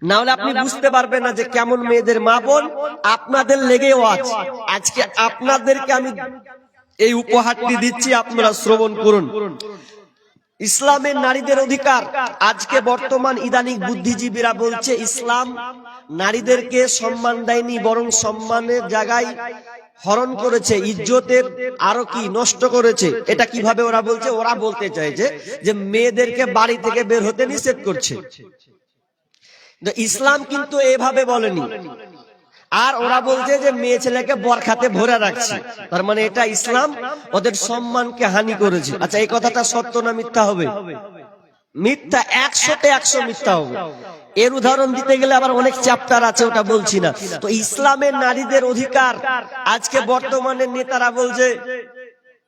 না হলে আপনি বুঝতে পারবেন না যে কেমন মেয়েদের মা বোন। আপনাদের লেগেও আছে। আজকে আপনাদেরকে আমি এই উপহারটি দিচ্ছি, আপনারা শ্রবণ করুন। ইসলামের নারীদের অধিকার। আজকে বর্তমান ইদানিং বুদ্ধিজীবীরা বলছে ইসলাম নারীদেরকে সম্মান দেয়নি, বরং সম্মানের জায়গায় হরণ করেছে, ইজ্জতের আরো কি নষ্ট করেছে। এটা কিভাবে ওরা বলছে? ওরা বলতে চাইছে যে মেয়েদেরকে বাড়ি থেকে বের হতে নিষেধ করছে। ইসলাম কিন্তু এভাবে বলেনি। আর ওরা বলছে যে মেয়ে ছেলেকে বরখাতে ভরে রাখছে, তার মানে এটা ইসলাম ওদের সম্মানকে হানি করেছে। আচ্ছা, এই কথাটা সত্য না মিথ্যা হবে? মিথ্যা, 100তে 100 মিথ্যা হবে। এর উদাহরণ দিতে গেলে আবার অনেক চ্যাপ্টার আছে, ওটা বলছি না। তো ইসলামের নারীদের অধিকার, আজকে বর্তমানে নেতারা বলছে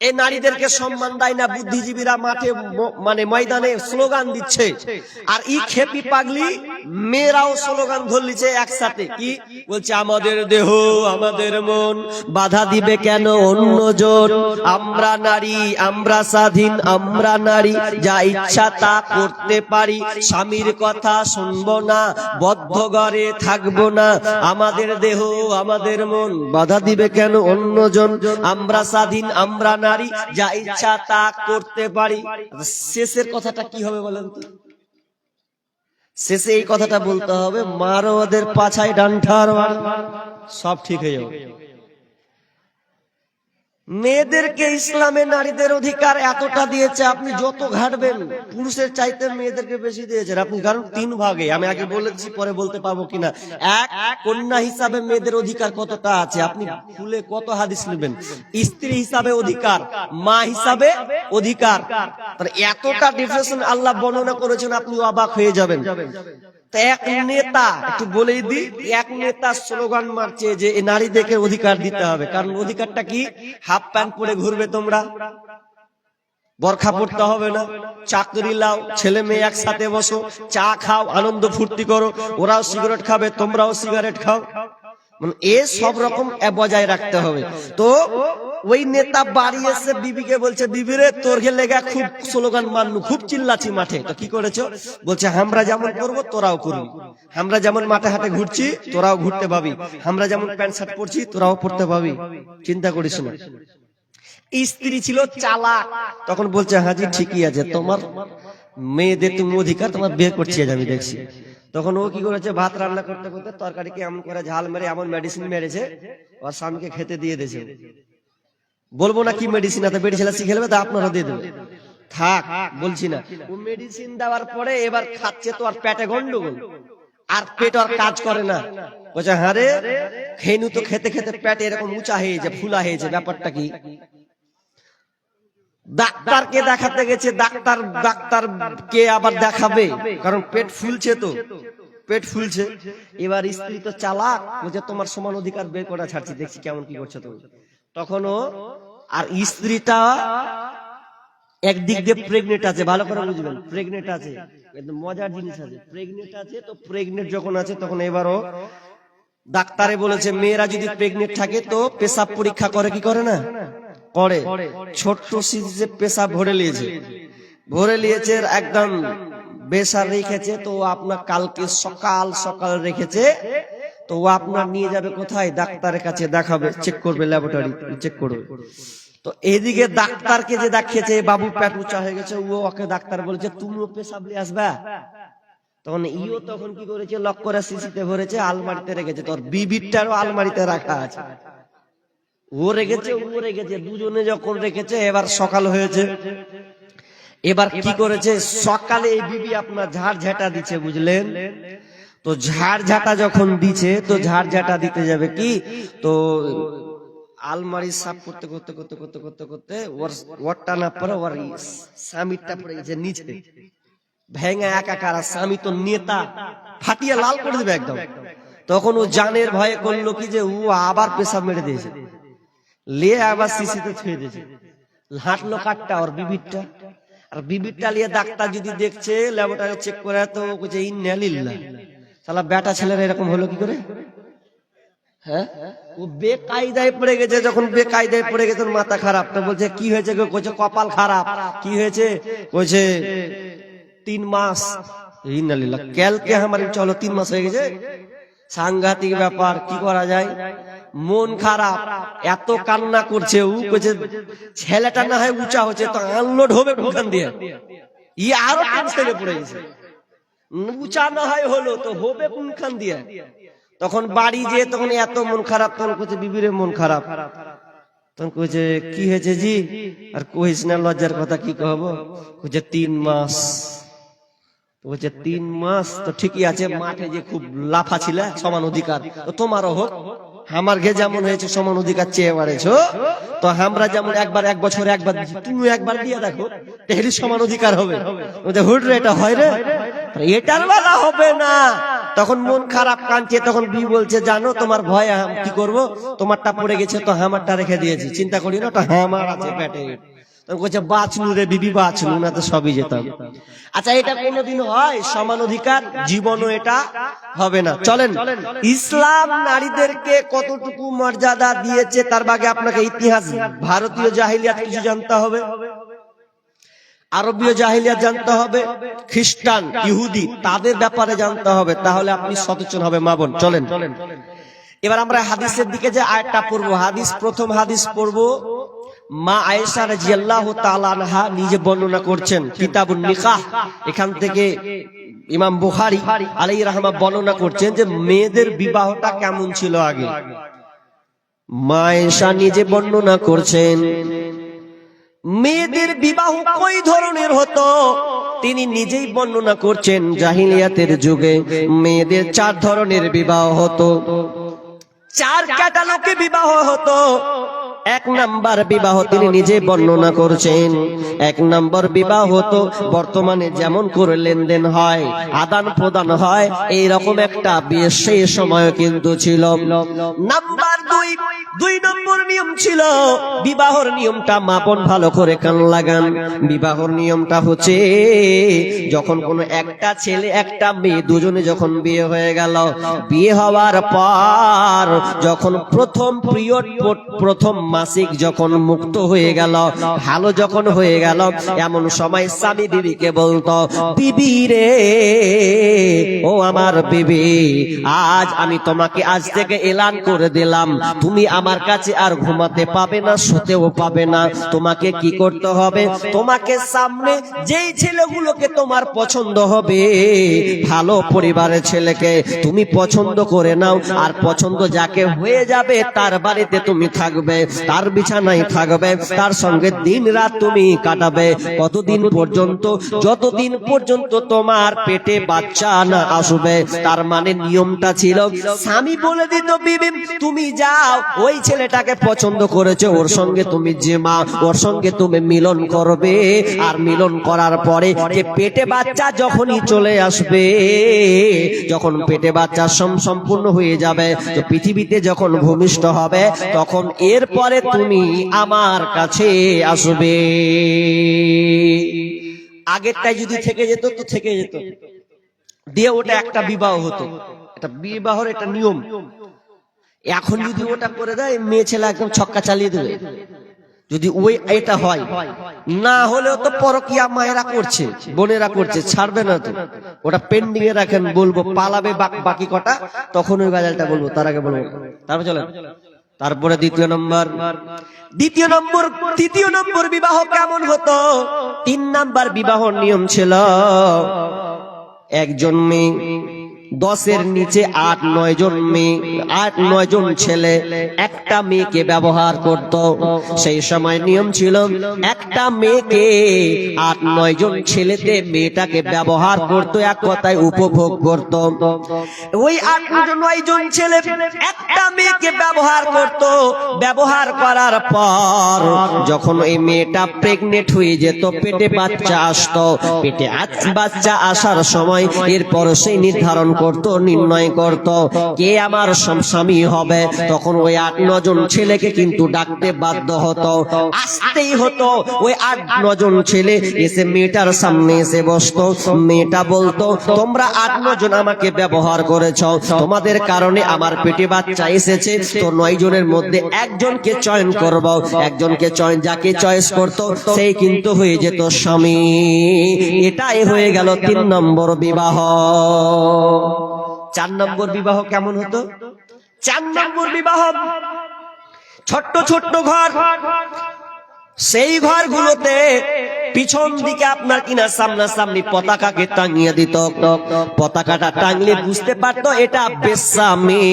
এই নারীদেরকে সম্মান দেয় না। বুদ্ধিজীবীরা মাঠে মানে ময়দানে স্লোগান দিচ্ছে, আর ই খেপি পাগলি মেয়েরাও স্লোগান ধরলিছে একসাথে। কি বলছে? আমাদের দেহ আমাদের মন, বাধা দিবে কেন অন্যজন, আমরা নারী আমরা স্বাধীন, আমরা নারী যা ইচ্ছা তা করতে পারি, স্বামীর কথা শুনবো না, বদ্ধ ঘরে থাকবো না, আমাদের দেহ আমাদের মন, বাধা দিবে কেন অন্যজন, আমরা স্বাধীন আমরা নারী যা ইচ্ছা তা করতে পারি। শেষের কথাটা কি হবে বলেন তো? শেষে এই কথাটা বলতে হবে, মারো ওদের পাছায় ডান্ডার, সব ঠিক হয়ে যাবে। মেয়েদেরকে ইসলামে নারীদের অধিকার এতটা দিয়েছে, আপনি যত ঘাটবেন পুরুষের চাইতে মেয়েদেরকে বেশি দিয়েছেন আপনি। কারণ 3 ভাগে, আমি আগে বলেছি, পরে বলতে পারবো কিনা। এক, কন্যা হিসাবে মেয়েদের অধিকার কতটা আছে, আপনি খুলে কত হাদিস নেবেন। স্ত্রী হিসাবে অধিকার, মা হিসাবে অধিকার, এতটা ডিফারেন্স আল্লাহ বর্ণনা করেছেন, আপনি অবাক হয়ে যাবেন। এক নেতা, একটু বলেই দিই, এক নেতা স্লোগান মারছে যে এই নারীদেরকে অধিকার দিতে হবে। কারণ অধিকারটা কি? হাফ প্যান্ট পরে ঘুরবে তোমরা, বরখা পড়তে হবে না, চাকরি লাও, ছেলে মেয়ে একসাথে বসো, চা খাও, আনন্দ ফুর্তি করো, ওরাও সিগারেট খাবে তোমরাও সিগারেট খাও, মানে এ সব রকম বজায় রাখতে হবে। তো ওই নেতা বাড়ি এসে বিবিকে বলছে, বিবি রে তোর লেগা খুব স্লোগান মানলু, খুব চিল্লাছি মাঠে, তো কি করেছো? বলছে আমরা যেমন করবো তোরাও করবি, আমরা যেমন মাঠে হাটে ঘুরছি তোরাও ঘুরতে পাবি, আমরা যেমন প্যান্ট শার্ট পরছি তোরাও পরতে পাবি, চিন্তা করিস না। স্ত্রী ছিল চালাক, তখন বলছে হাজি ঠিকই আছে, তোমার মেয়েদের তুমি অধিকার, তোমার বিয়ে করছি আমি দেখছি। তখন ও কি করেছে, ভাত রান্না করতে করতে তরকারিকে এমন করে ঝাল মেরে এমন মেডিসিন মেরেছে ওর স্বামীকে খেতে দিয়ে দিয়েছে। বলবো না কি মেডিসিন আছে, বেটি ছেলে শিখে নেবে তা আপনারা দিয়ে দেবে, থাক বলছি না। ও মেডিসিন দেওয়ার পরে এবার খাচ্ছে, তো আর পেটে গন্ডগোল, আর পেট আর কাজ করে না। বলছে হ্যাঁ রে, খেনু তো খেতে খেতে পেট এরকম উঁচা হয়েছে, ফুলা হয়েছে, ব্যাপারটা কি? ডাক্তারকে দেখাতে গেছে, ডাক্তারকে আবার দেখাবে, কারণ পেট ফুলছে, তো পেট ফুলছে। এবার স্ত্রী তো চালাক, বলছে তোমার সমান অধিকার বের করা ছাড়ছি, দেখছি কেমন কি করছো তুমি। তখনও আর স্ত্রীটা একদিক দিয়ে প্রেগনেন্ট আছে, ভালো করে বুঝবেন, প্রেগনেন্ট আছে, একদম মজার জিনিস আছে, প্রেগনেন্ট আছে। তো প্রেগনেন্ট যখন আছে তখন এবারও ডাক্তারে বলেছে মেয়েরা যদি প্রেগনেন্ট থাকে তো পেশাব পরীক্ষা করে, কি করে না করে, ছোট্ট সিজে পেশাব ভরে নিয়েছে একদম বেসার রেখেছে। তো আপনার কালকে সকাল সকাল রেখেছে, তো আপনার নিয়ে যাবে কোথায়? ডাক্তারের কাছে দেখাবে, চেক করবে, ল্যাবরেটরি চেক করবে। তো এদিকে ডাক্তারকে যে দেখিয়েছে বাবু পেট উঁচা হয়ে গেছে, ও ওকে ডাক্তার বলেছে তুমিও পেশাব নিয়ে আসবা। তখন ইও তখন কি করেছে, লক করে শিশিতে ভরেছে, আলমারিতে রেখেছে, তোর বিবিরটারও আলমারিতে রাখা আছে, ও রেখেছে দুজনে যখন রেখেছে। এবার সকাল হয়েছে, এবার কি করেছে, সকালে এই বিবি আপনার ঝাড় ঝাঁটা দিচ্ছে, বুঝলেন তো? ঝাড় ঝাঁটা যখন দিচ্ছে, তো ঝাড় ঝাঁটা দিতে যাবে কি, তো আলমারি সাফ করতে করতে করতে করতে করতে করতে ওরটা না পরে ওর স্বামীরটা পড়ে গেছে নিচে, ভেঙে একাকার। স্বামী তো নেতা, ফাটিয়ে লাল করে দেবে একদম। তখন ও জানের ভয়ে করলো কি, যে ও আবার পেশাব মেরে দিয়েছে, লিয়ে আবার শিশিতে ছুঁয়ে দিয়েছে, হাঁটলো কাটটা ওর বিবিরটা। আর বিবিরটা লিয়ে ডাক্তার যদি দেখছে, ল্যাবরেটরি চেক করে, তো বলছে ইন্না লিল্লাহ, শালা বেটা ছেলেরা এরকম হলো কি করে? হ্যাঁ, ও বেকায়দায় পড়ে গেছে। যখন বেকায়দায় পড়ে গেছে মাথা খারাপ, তো বলছে কি হয়েছে গো? কইছে কপাল খারাপ। কি হয়েছে? কইছে 3 মাস ইন্নালিল্লাহ। কালকে আমার চলো 3 মাস হয়ে গেছে, সাংঘাতিক ব্যাপার। কি করা যায়? মন খারাপ, এত কান্না করছে। ও কইছে ছেলেটা না হয় উঁচা হচ্ছে তো আনলোড হবে কোখান দিয়ে, ই আরো টেনশনে পড়ে গেছে। উঁচা না হয় হলো তো হবে কোনখান দিয়ে। তখন বাড়ি যেয়ে তখন এত মন খারাপ, তখন কইছে বিবিরে মন খারাপ। তখন কইছে কি হয়েছে জি? আর কইস না, লজ্জার কথা কি কহব। কইছে 3 মাস। বলছে 3 মাস তো ঠিকই আছে, মাঠে যে খুব লাফা ছিল সমান অধিকার, তো তোমারও হোক। আমার ঘে যেমন হয়েছে সমান অধিকার চেয়ে মারেছো, তো আমরা যেমন একবার 1 বছর একবার দিচ্ছি, তুমি একবার দিয়ে দেখো, তাহলে সমান অধিকার হবে। হুট রে এটা হয় রে, এটার বেলা হবে না। তখন মন খারাপ, কাঁদছে। তখন বি বলছে জানো তোমার ভয় কি করব, তোমারটা পড়ে গেছে তো আমারটা রেখে দিয়েছি, চিন্তা করি না, ওটা আমার আছে পেটে। বলছে বাঁচলু রে বিবি, বাঁচলু না তো সবই যেতাম। আচ্ছা এটা কোনোদিন হয় সমান অধিকার? জীবনও এটা হবে না। চলেন, ইসলাম নারীদেরকে কতটুকু মর্যাদা দিয়েছে তার বাগে আপনাকে ইতিহাস, ভারতীয় জাহিলিয়াত কিছু জানতে হবে, আরবীয় জাহিলিয়াত জানতে হবে, খ্রিস্টান ইহুদি তাদের ব্যাপারে জানতে হবে, তাহলে আপনি সচেতন হবে মা বোন। চলেন এবার আমরা হাদিসের দিকে যে আয়াতটা পড়বো, হাদিস, প্রথম হাদিস পড়বো। মা আয়েশা রাদিয়াল্লাহু তাআলা আনহা নিজে বর্ণনা করছেন, কিতাবুন নিকাহ, এখান থেকে ইমাম বুখারী আলাইহি রাহমা বর্ণনা করছেন যে মেয়েদের বিবাহটা কেমন ছিল আগে। মা আয়েশা নিজে বর্ণনা করছেন মেয়েদের বিবাহ কই ধরনের হতো। তিনি নিজেই বর্ণনা করছেন জাহিলিয়াতের যুগে মেয়েদের 4 ধরনের বিবাহ হতো, 4 ক্যাটালগে বিবাহ হতো। 1 নাম্বার বিবাহ তিনি নিজে বর্ণনা করছেন। 1 নাম্বার বিবাহ হতো বর্তমানে যেমন করে লেনদেন হয়, আদান প্রদান হয়, এইরকম একটা বিয়ে সেই সময় কিন্তু ছিল। নাম্বার 2 নম্বর নিয়ম ছিল বিবাহর নিয়মটা, মাপন ভালো করে কান লাগান। বিবাহর নিয়মটা হচ্ছে যখন কোনো একটা ছেলে একটা মেয়ে দুজনে যখন বিয়ে হয়ে গেল, বিয়ে হওয়ার পর যখন প্রথম পিরিয়ড, প্রথম মাসিক যখন মুক্ত হয়ে গেল, ভালো যখন হয়ে গেল, এমন সময় স্বামী বিবিকে বলতো, বিবি রে, ও আমার বিবি, আজ আমি তোমাকে আজ থেকে এলান করে দিলাম, তুমি আমার কাছে আর ঘুমাতে পাবে না, শুতেও পাবে না। তোমাকে কি করতে হবে, তোমাকে সামনে যেই ছেলেগুলোকে তোমার পছন্দ হবে, ভালো পরিবারের ছেলেকে তুমি পছন্দ করে নাও, আর পছন্দ যাকে হয়ে যাবে তার বাড়িতে তুমি থাকবে, তার বিছানায় থাকবে, তার সঙ্গে দিন রাত তুমি কাটাবে। কতদিন পর্যন্ত? যতদিন পর্যন্ত তোমার পেটে বাচ্চা না আসবে। তার মানে নিয়মটা ছিল স্বামী বলে দিত, বিবি তুমি যাও, ওই ছেলেটাকে পছন্দ করেছো, ওর সঙ্গে তুমি জিমা, ওর সঙ্গে তুমি মিলন করবে, আর মিলন করার পরে যে পেটে বাচ্চা যখনই চলে আসবে, যখন পেটে বাচ্চা সম্পূর্ণ হয়ে যাবে, তো পৃথিবীতে যখন ভূমিষ্ঠ হবে, তখন এরপরে তুমি আমার কাছে আসবে। আগেরটাই যদি থেকে যেত তো থেকে যেত, দিয়ে ওটা একটা বিবাহ হতো, এটা বিবাহর একটা নিয়ম। এখন যদি ওটা করে দেয়, মেয়ে ছেলে একদম ছক্কা চালিয়ে দেবে। যদি ওই এটা হয়, না হলেও তো পরকিয়া মায়েরা করছে, বোনেরা করছে, ছাড়বে না তো, ওটা পেন্ডিং এ রাখেন, বলবো পালাবে বাকি কটা, তখন ওই বাজারটা বলবো, তার আগে বলবো। তারপর চলেন, তারপরে তৃতীয় নম্বর বিবাহ কেমন হতো। 3 নাম্বার বিবাহর নিয়ম ছিল, একজন মেয়ে 10-এর নিচে 8-9 জন মেয়ে, 8-9 জন ছেলে একটা মেয়েকে ব্যবহার করত। সেই সময় নিয়ম ছিল একটা মেয়েকে 8-9 জন ছেলেতে মেয়েটাকে ব্যবহার করত, এক কথায় উপভোগ করত। ওই 8-9 জন ছেলে একটা মেয়েকে ব্যবহার করত। ব্যবহার করার পর যখন এই মেয়েটা প্রেগনেন্ট হয়ে যেত, পেটে বাচ্চা আসতো, পেটে বাচ্চা আসার সময় এরপর সেই নির্ধারণ করত, নির্ণয় করত কে আমার স্বামী হবে। তখন ওই 8-9 জন ছেলেকে কিন্তু ডাকতে বাধ্য হতো, আসতেই হতো। ওই 8-9 জন ছেলে এসে মেয়েটার সামনে এসে বসতো। মেয়েটা বলতো, তোমরা 8-9 জন আমাকে ব্যবহার করেছো, তোমাদের কারণে আমার পেটে বাচ্চা এসেছে, তো 9 জনের মধ্যে একজনকে চয়ন করব। একজনকে চয়ন, যাকে চয়েস করতো সেই কিন্তু হয়ে যেত স্বামী। এটাই হয়ে গেল 3 নম্বর বিবাহ। 4 নম্বর বিবাহ কেমন হতো? 4 নম্বর বিবাহ ছোট্ট ছোট্ট ঘর, সেই ঘরগুলোতে পিছন দিকে আপনার কিনা সামনাসামনি পতাকাকে টাঙিয়ে দিত। পতাকাটা টাঙলে বুঝতে পারতো এটা বেশ্যামি,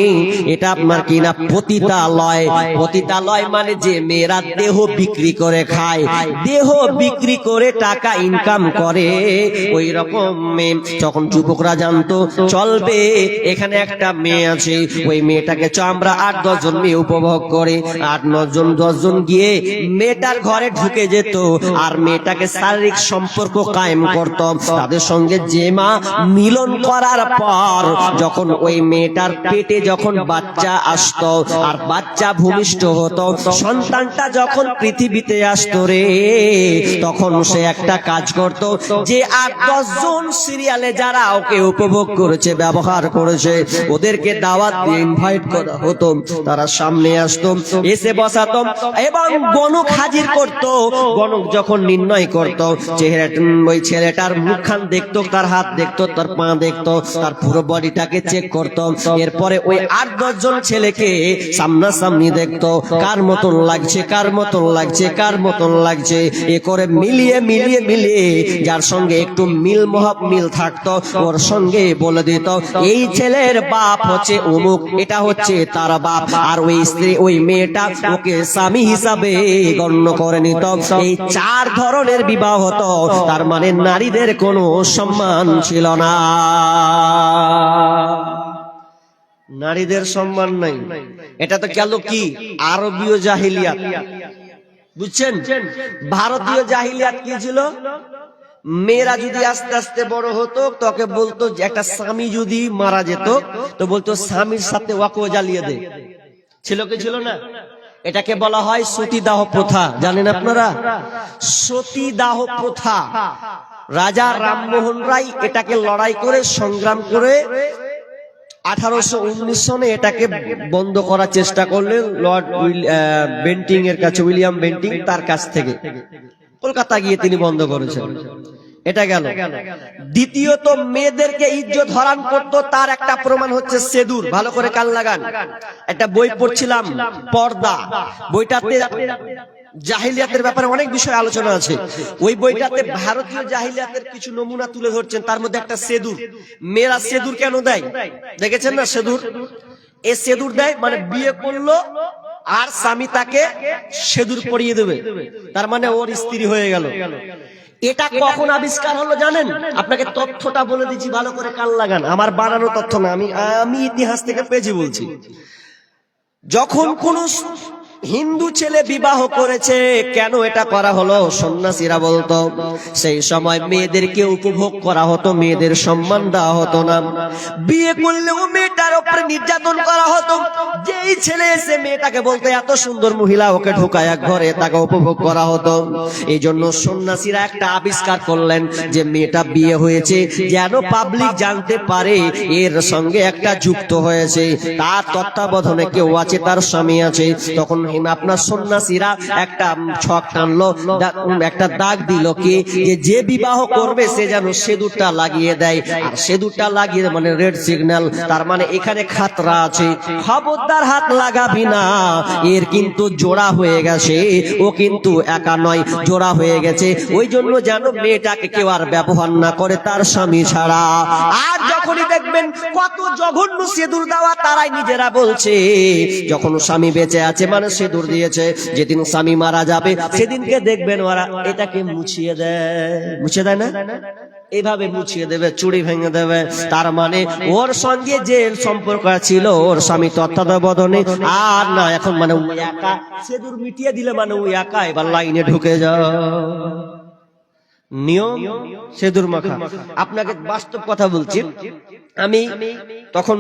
এটা আপনার কিনা পতিতালয়। পতিতালয় মানে যে মেয়েরা দেহ বিক্রি করে খায়, দেহ বিক্রি করে টাকা ইনকাম করে, ওই রকম মেয়ে। যখন যুবকরা জানতো চলবে এখানে একটা মেয়ে আছে, ওই মেয়েটাকে আমরা 8-10 জন মেয়ে উপভোগ করে 8-9 জন 10 জন গিয়ে মেয়েটার ঘরে ঢুকে যেত আর মেয়েটাকে শারীরিক সম্পর্ক কায়েম করত। তাদের সঙ্গে জেমা মিলন করার পর যখন ওই মেয়েটার পেটে যখন বাচ্চা আসতো আর বাচ্চা ভূমিষ্ঠ হতো, সন্তানটা যখন পৃথিবীতে আসতো রে, তখন সে একটা কাজ করত, যে 8-10 জন সিরিয়ালে যারা ওকে উপভোগ করেছে, ব্যবহার করেছে, ওদেরকে দাওয়াত দিয়ে ইনভাইট করা হতো। তারা সামনে আসতো, এসে বসাতো এবং গণক হাজির করত। গণক যখন নির্ণয় করত, চেহারাটা ওই ছেলেটার মুখখান দেখতো, তার হাত দেখতো, তার পা দেখতো, তার পুরো বডিটাকে চেক করত। এরপরে ওই 8-10 জন ছেলেকে সামনাসামনি দেখতো, কার মতন লাগছে, কার মতন লাগছে, কার মতন লাগছে, এ করে মিলিয়ে মিলিয়ে মিলিয়ে যার সঙ্গে একটু মিল থাকতো ওর সঙ্গে বলে দিত এই ছেলের বাপ হচ্ছে অমুক, এটা হচ্ছে তার বাপ। আর ওই স্ত্রী, ওই মেয়েটা ওকে স্বামী হিসাবে গণ্য করে নিত। এই 4 ধরনের বিবাহ হতো। তার মানে নারীদের কোনো সম্মান ছিল না, নারীদের সম্মান নাই। এটা তো গেল কি আরবীয় জাহিলিয়াত, বুঝছেন? ভারতীয় জাহিলিয়াত কি ছিল? মেয়েরা যদি আস্তে আস্তে বড় হতো, তোকে বলতো যে একটা স্বামী যদি মারা যেত তো বলতো স্বামীর সাথে ওয়াকও জ্বালিয়ে দে। ছিল কি ছিল না? এটাকে বলা হয় সতীদাহ প্রথা। জানেন আপনারা সতীদাহ প্রথা? রাজা রামমোহন রায় এটাকে লড়াই করে, সংগ্রাম করে 1819 সনে এটাকে বন্ধ করার চেষ্টা করলেন লর্ড বেন্টিং এর কাছে, উইলিয়াম বেন্টিং, তার কাছ থেকে কলকাতা গিয়ে তিনি বন্ধ করেছেন। এটা গেল। দ্বিতীয়ত, মেয়েদেরকে ইজ্জত হরণ করতো, তার একটা প্রমাণ হচ্ছে সেদুর। ভালো করে কান লাগান। একটা বই পড়ছিলাম, পর্দা। বইটাতে জাহিলিয়াতের ব্যাপারে অনেক বিষয় আলোচনা আছে। ওই বইটাতে ভারতীয় জাহিলিয়াতের কিছু নমুনা তুলে ধরছেন, তার মধ্যে একটা সেদুর। মেয়েরা সেদুর কেন দেয় দেখেছেন না? সেদুর, এ সেদুর দেয় মানে বিয়ে করলো আর স্বামী তাকে সেদুর পরিয়ে দেবে, তার মানে ওর স্ত্রী হয়ে গেল। এটা কখন আবিষ্কার হলো জানেন? আপনাকে তথ্যটা বলে দিচ্ছি, ভালো করে কান লাগান। আমার বানানো তথ্য না, আমি ইতিহাস থেকে পেয়েছি বলছি। যখন কোন হিন্দু ছেলে বিবাহ করেছে, কেন এটা করা হলো? সন্ন্যাসীরা বলতো সেই সময় মেয়েদেরকে উপভোগ করা হতো, মেয়েদের সম্মান দেওয়া হতো না। বিয়ে করলেও মেয়েটার উপরে নির্যাতন করা হতো। যেই ছেলে এসে মেয়েটাকে বলতো এত সুন্দর মহিলা, ওকে ঢোকায় এক ঘরে, তাকে উপভোগ করা হতো। এই জন্য সন্ন্যাসীরা একটা আবিষ্কার করলেন যে মেয়েটা বিয়ে হয়েছে যেন পাবলিক জানতে পারে এর সঙ্গে একটা যুক্ত হয়েছে, তার তত্ত্বাবধানে কেউ আছে, তার স্বামী আছে। তখন আপনার সন্ন্যাসীরা একটা ছক টানলো, একটা দাগ দিল কি যে বিবাহ করবে সে যেন সেদুরটা লাগিয়ে দেয়। আর সেদুরটা লাগিয়ে মানে রেড সিগন্যাল, তার মানে এখানে খাতরা আছে, খবরদার হাত লাগাবি না। এর কিন্তু জোড়া হয়ে গেছে, ও কিন্তু একা নয়, জোড়া হয়ে গেছে। ওই জন্য যেন মেয়েটাকে কেউ আর ব্যবহার না করে তার স্বামী ছাড়া। আর যখনই দেখবেন কত জঘন্য সেদুর দেওয়া, তারাই নিজেরা বলছে যখন স্বামী বেঁচে আছে মানে সেদুর দিয়েছে, যেদিন স্বামী মারা যাবে সেদিনকে দেখবেন ওরা এটাকে মুছিয়ে দেয় না, এইভাবে মুছিয়ে দেবে, চুড়ি ভেঙে দেবে। তার মানে ওর সঙ্গে যে সম্পর্ক ছিল ওর স্বামী তত্ত্বাবধানে আর না, এখন মানে ওই একা। সেদুর মিটিয়ে দিলে মানে ওই একা, এবার লাইনে ঢুকে যাও। নিয়ম সিঁদুর মাখা। আপনাকে বাস্তব কথা বলছি, আমি তখন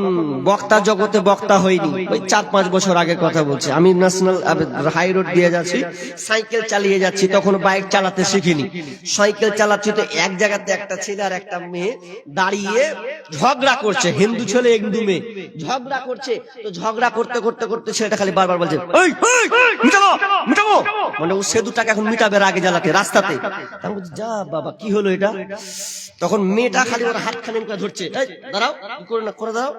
বক্তা জগতে বক্তা হইনি, ওই 4-5 বছর আগে কথা বলছি। আমি ন্যাশনাল হাই রোড দিয়ে যাচ্ছি, সাইকেল চালিয়ে যাচ্ছি, তখন বাইক চালাতে শিখিনি। সাইকেল চালাচ্ছি তো এক জায়গাতে একটা ছেলে আর একটা মেয়ে দাঁড়িয়ে ঝগড়া করছে, হিন্দু ছেলে হিন্দু মেয়ে ঝগড়া করছে। তো ঝগড়া করতে করতে করতে ছেলেটা খালি বারবার বলছে এই মিটাবো মিটাবো, মানে ও সেতুটাকে এখন মিটাবে আগে জ্বালাতে রাস্তাতে। আমি বলছি যা বাবা কি হলো এটা। তখন মেয়েটা খালি ওর হাতখানি ধরছে, এই দাঁড়াও করে না করে দাও,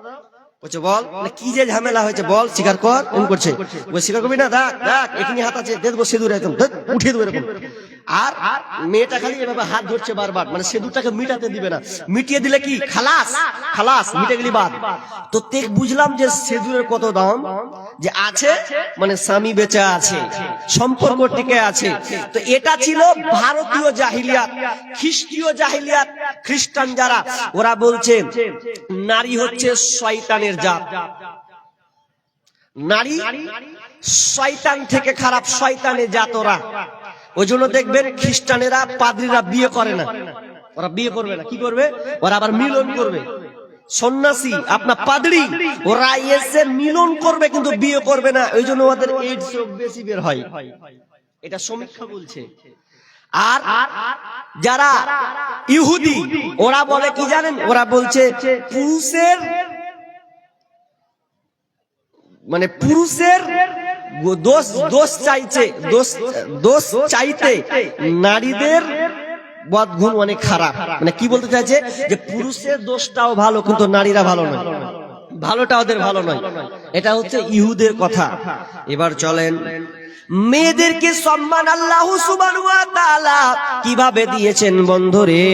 বলছে বল কি যে ঝামেলা হয়েছে বল, স্বীকার কর। এমন করছে, বলে স্বীকার করবি না, দেখ দেখ এখানে হাত আছে, দেখবো সিঁদুর একদম উঠিয়ে দেবো এরকম। আর মেয়েটা খালি এভাবে হাত ধরছে বারবার, মানে সিঁদুরটাকে মিটাতে দিবে না, মিটিয়ে দিলে কি খালাস খালাস মিটে গেলি বাদ। তো তেক বুঝলাম যে সিঁদুরের কত দাম যে আছে, মানে স্বামী বেঁচে আছে, সম্পর্ক টিকে আছে। তো এটা ছিল ভারতীয় জাহিলিয়াত। খ্রিস্টীয় জাহিলিয়াত, খ্রিস্টান যারা ওরা বলছে নারী হচ্ছে শয়তানের জাত, নারী শয়তান থেকে খারাপ, শয়তানের জাত ওরা। ওই জন্য দেখবেন খ্রিস্টানেরা পাদ্রীরা বিয়ে করে না, ওরা বিয়ে করবে না, কি করবে ওরা আবার মিলন করবে। সন্ন্যাসী আপনার পাদ্রী ওরা এসে মিলন করবে কিন্তু বিয়ে করবে না, ওই জন্য ওদের এইডস রোগ বেশি বের হয়, এটা সমীক্ষা বলছে। আর যারা ইহুদি ওরা বলে কি জানেন, ওরা বলছে পুরুষের মানে পুরুষের দোষ চাইছে, দোষ চাইতে নারীদের বদগুণ অনেক খারাপ। মানে কি বলতে চাইছে যে পুরুষের দোষটাও ভালো কিন্তু নারীরা ভালো নয়, ভালোটা ওদের ভালো নয়। এটা হচ্ছে ইহুদের কথা। এবার চলেন মেয়েদেরকে সম্মান আল্লাহ সুবহানাহু ওয়া তাআলা কিভাবে দিয়েছেন বন্ধুরে।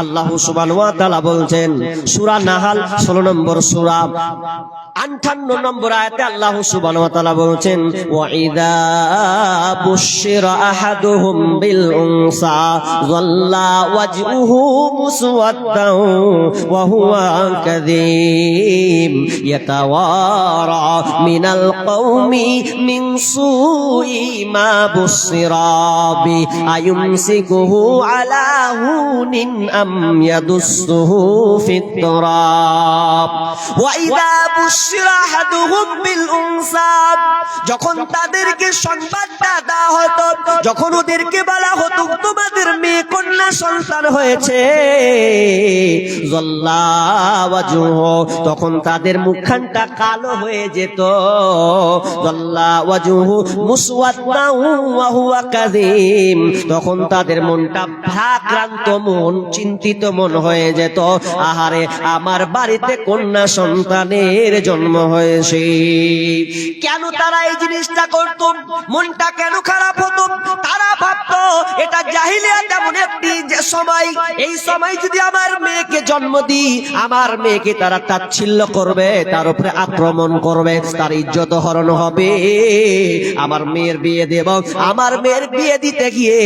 আল্লাহ সুবহানাহু ওয়া তাআলা বলছেন সূরা নাহাল 16 নম্বর সূরা 58 নম্বর আয়াতে আল্লাহ সুবহানাহু ওয়া তাআলা বলছেন ওয়া ইযা বুশিরা আহাদুহুম বিল উনসা যাল্লা ওয়াজহুহু মুসওয়াদ্দান ওয়া হুয়া কাযীম ইয়াতাওয়ারা মিনাল কওমি মিন সুই মা বুশিরা বি আয়ুমসিকুহু আলা হুনিন আম ইয়াদুসসুহু ফিত তুরাব ওয়া ইযা যখন তাদেরকে সংবাদটা দেওয়া হতো, যখন ওদেরকে বলা হতো তোমাদের মেয়ে কন্যা সন্তান হয়েছে, তখন তাদের মুখখানটা কালো হয়ে যেত, তখন তাদের মনটা ভারাক্রান্ত মন, চিন্তিত মন হয়ে যেত। আহারে আমার বাড়িতে কন্যা সন্তানের জন্ম হয়েছে। কেন তারা এই জিনিসটা করত, মনটা কেন খারাপ হতো? তারা ভাবতো এটা জাহিলিয়াত এমন একটি যে সময়, এই সময় যদি আমার মেয়েকে জন্ম দিই, আমার মেয়েকে তারা তাচ্ছিল্য করবে, তার উপরে আক্রমণ করবে, তার ইজ্জত হরণ হবে। আমার মেয়ের বিয়ে দেব, আমার মেয়ের বিয়ে দিতে গিয়ে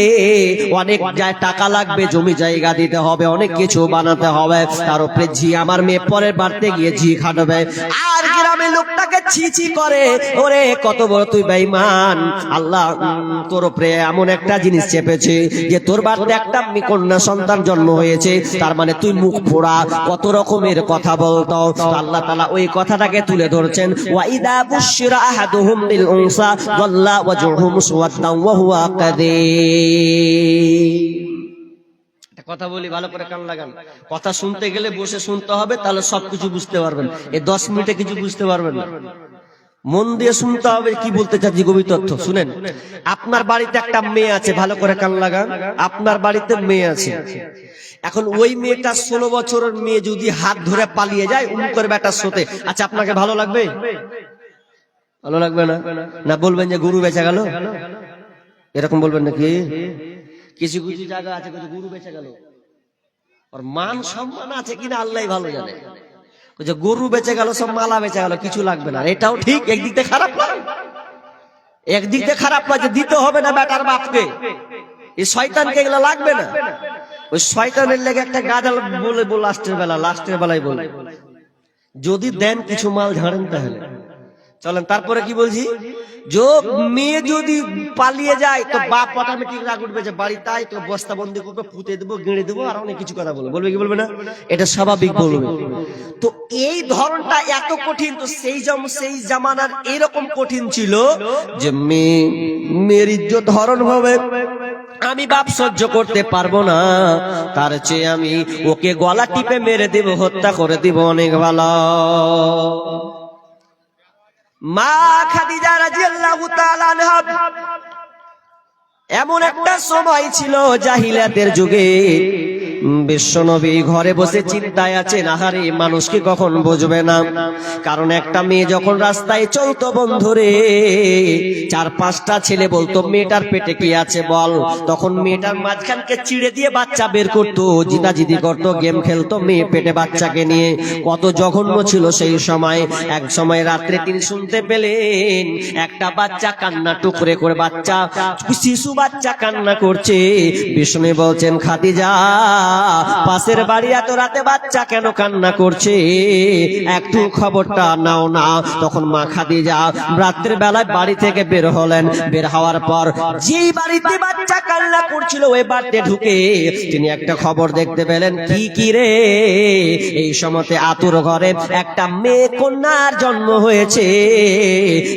অনেক টাকা লাগবে, জমি জায়গা দিতে হবে, অনেক কিছু বানাতে হবে, তার উপরে ঝি আমার মেয়ে পরের বাড়তে গিয়ে ঝি খাটবে। আর গ্রামের লোকটাকে ছি করে, ওরে কত বড় তুই বেঈমান, আল্লাহ তোর উপরে এমন একটা জিনিস চেপেছে যে তোর বাড়িতে একটা কন্যা সন্তান জন্ম হয়েছে, তার মানে তুই মুখ পোড়া, কত রকমের কথা বলতো। আল্লাহ তাআলা ওই কথাটাকে তুলে ধরছেন ওয়া ইদা বুশিরা আহাদুহুম বিল উনসা যাল্লা ওয়াজহুহু মুসওয়াদ্দান ওয়া হুয়া কাযীম। কথা বলি ভালো করে কান লাগান, কথা শুনতে গেলে বসে শুনতে হবে, তাহলে সবকিছু বুঝতে পারবেন। এই 10 মিনিটে কিছু বুঝতে পারবেন না, মন দিয়ে শুনতে হবে কি বলতে চাচ্ছি, গভীর তথ্য শুনেন। আপনার বাড়িতে একটা মেয়ে আছে, ভালো করে কান লাগান, আপনার বাড়িতে মেয়ে আছে। এখন ওই মেয়েটা 16 বছরের মেয়ে যদি হাত ধরে পালিয়ে যায় করে বেটার সাথে, আচ্ছা আপনাকে ভালো লাগবে? ভালো লাগবে না, না বলবেন যে গরু বেচা গেল, এরকম বলবেন নাকি? কিছু কিছু জায়গা আছে গরু বেচা গেল, আর মান সম্মান আছে কিনা আল্লাহ ভালো জানে। গরু বেচে গেল, সব মালা বেচে গেল, কিছু লাগবে না। এটাও ঠিক, একদিক দিয়ে খারাপ লাগে, একদিক দিয়ে খারাপ লাগে, দিতে হবে না বেটার বাপকে, এই শয়তানকে এগুলো লাগবে না। ওই শয়তানের লেগে একটা গাজাল বলে লাস্টের বেলায় বলে যদি দেন কিছু মাল ঝাড়েন তাহলে চলেন। তারপরে কি বলছি, মেয়ে যদি পালিয়ে যায় তো বাপ অটোমেটিক রাগ উঠবে যে বাড়ি তাই তো বস্তা বন্দি করবে, পুঁতে দেবো, গেঁড়ে দেবো, আর অনেক কিছু কথা বলবে। বলবে কি বলবে না? এটা স্বাভাবিক বলবে। তো এই ধরনটা এত কঠিন, তো সেই জামানার এরকম কঠিন ছিল যে মেয়ের ইজ্জত হরণ হবে, আমি বাপ সহ্য করতে পারবো না, তার চেয়ে আমি ওকে গলা টিপে মেরে দেব, হত্যা করে দিব, অনেক ভালো। মা খাদিজা রাদিয়াল্লাহু তাআলা আনহা এমন একটা সময় ছিল জাহিলিয়াতের যুগে, বিশ্বনবী ঘরে বসে চিন্তায় আছেন, আহারে মানুষকে কখন বুঝবে না। কারণ একটা মেয়ে যখন রাস্তায় চলতো বন্ধুরে, 4-5টা ছেলে বলতো মেয়েটার পেটে কি আছে বল, তখন মেয়েটার মাঝখানকে চিড়ে দিয়ে বাচ্চা বের করতো, জিদাজিদি করতো, গেম খেলতো মেয়ে পেটে বাচ্চাকে নিয়ে। কত জঘন্য ছিল সেই সময়। এক সময় রাত্রে তিনি শুনতে পেলেন একটা বাচ্চা কান্না টুকরে করে, বাচ্চা শিশু বাচ্চা কান্না করছে। বিষ্ণু বলছেন, খাদিজা পাশের বাড়ি এত রাতে বাচ্চা কেন কান্না করছে, একটু খবরটা নাও না। তখন মা খাদিজা রাত্রের বেলায় বাড়ি থেকে বের হলেন। বের হওয়ার পর যেই বাড়িতে বাচ্চা কান্না করছিল ওই বাড়িতে ঢুকে তিনি একটা খবর দেখতে পেলেন। কি রে, এই সময়তে আতুর ঘরে একটা মেয়ে কন্যার জন্ম হয়েছে,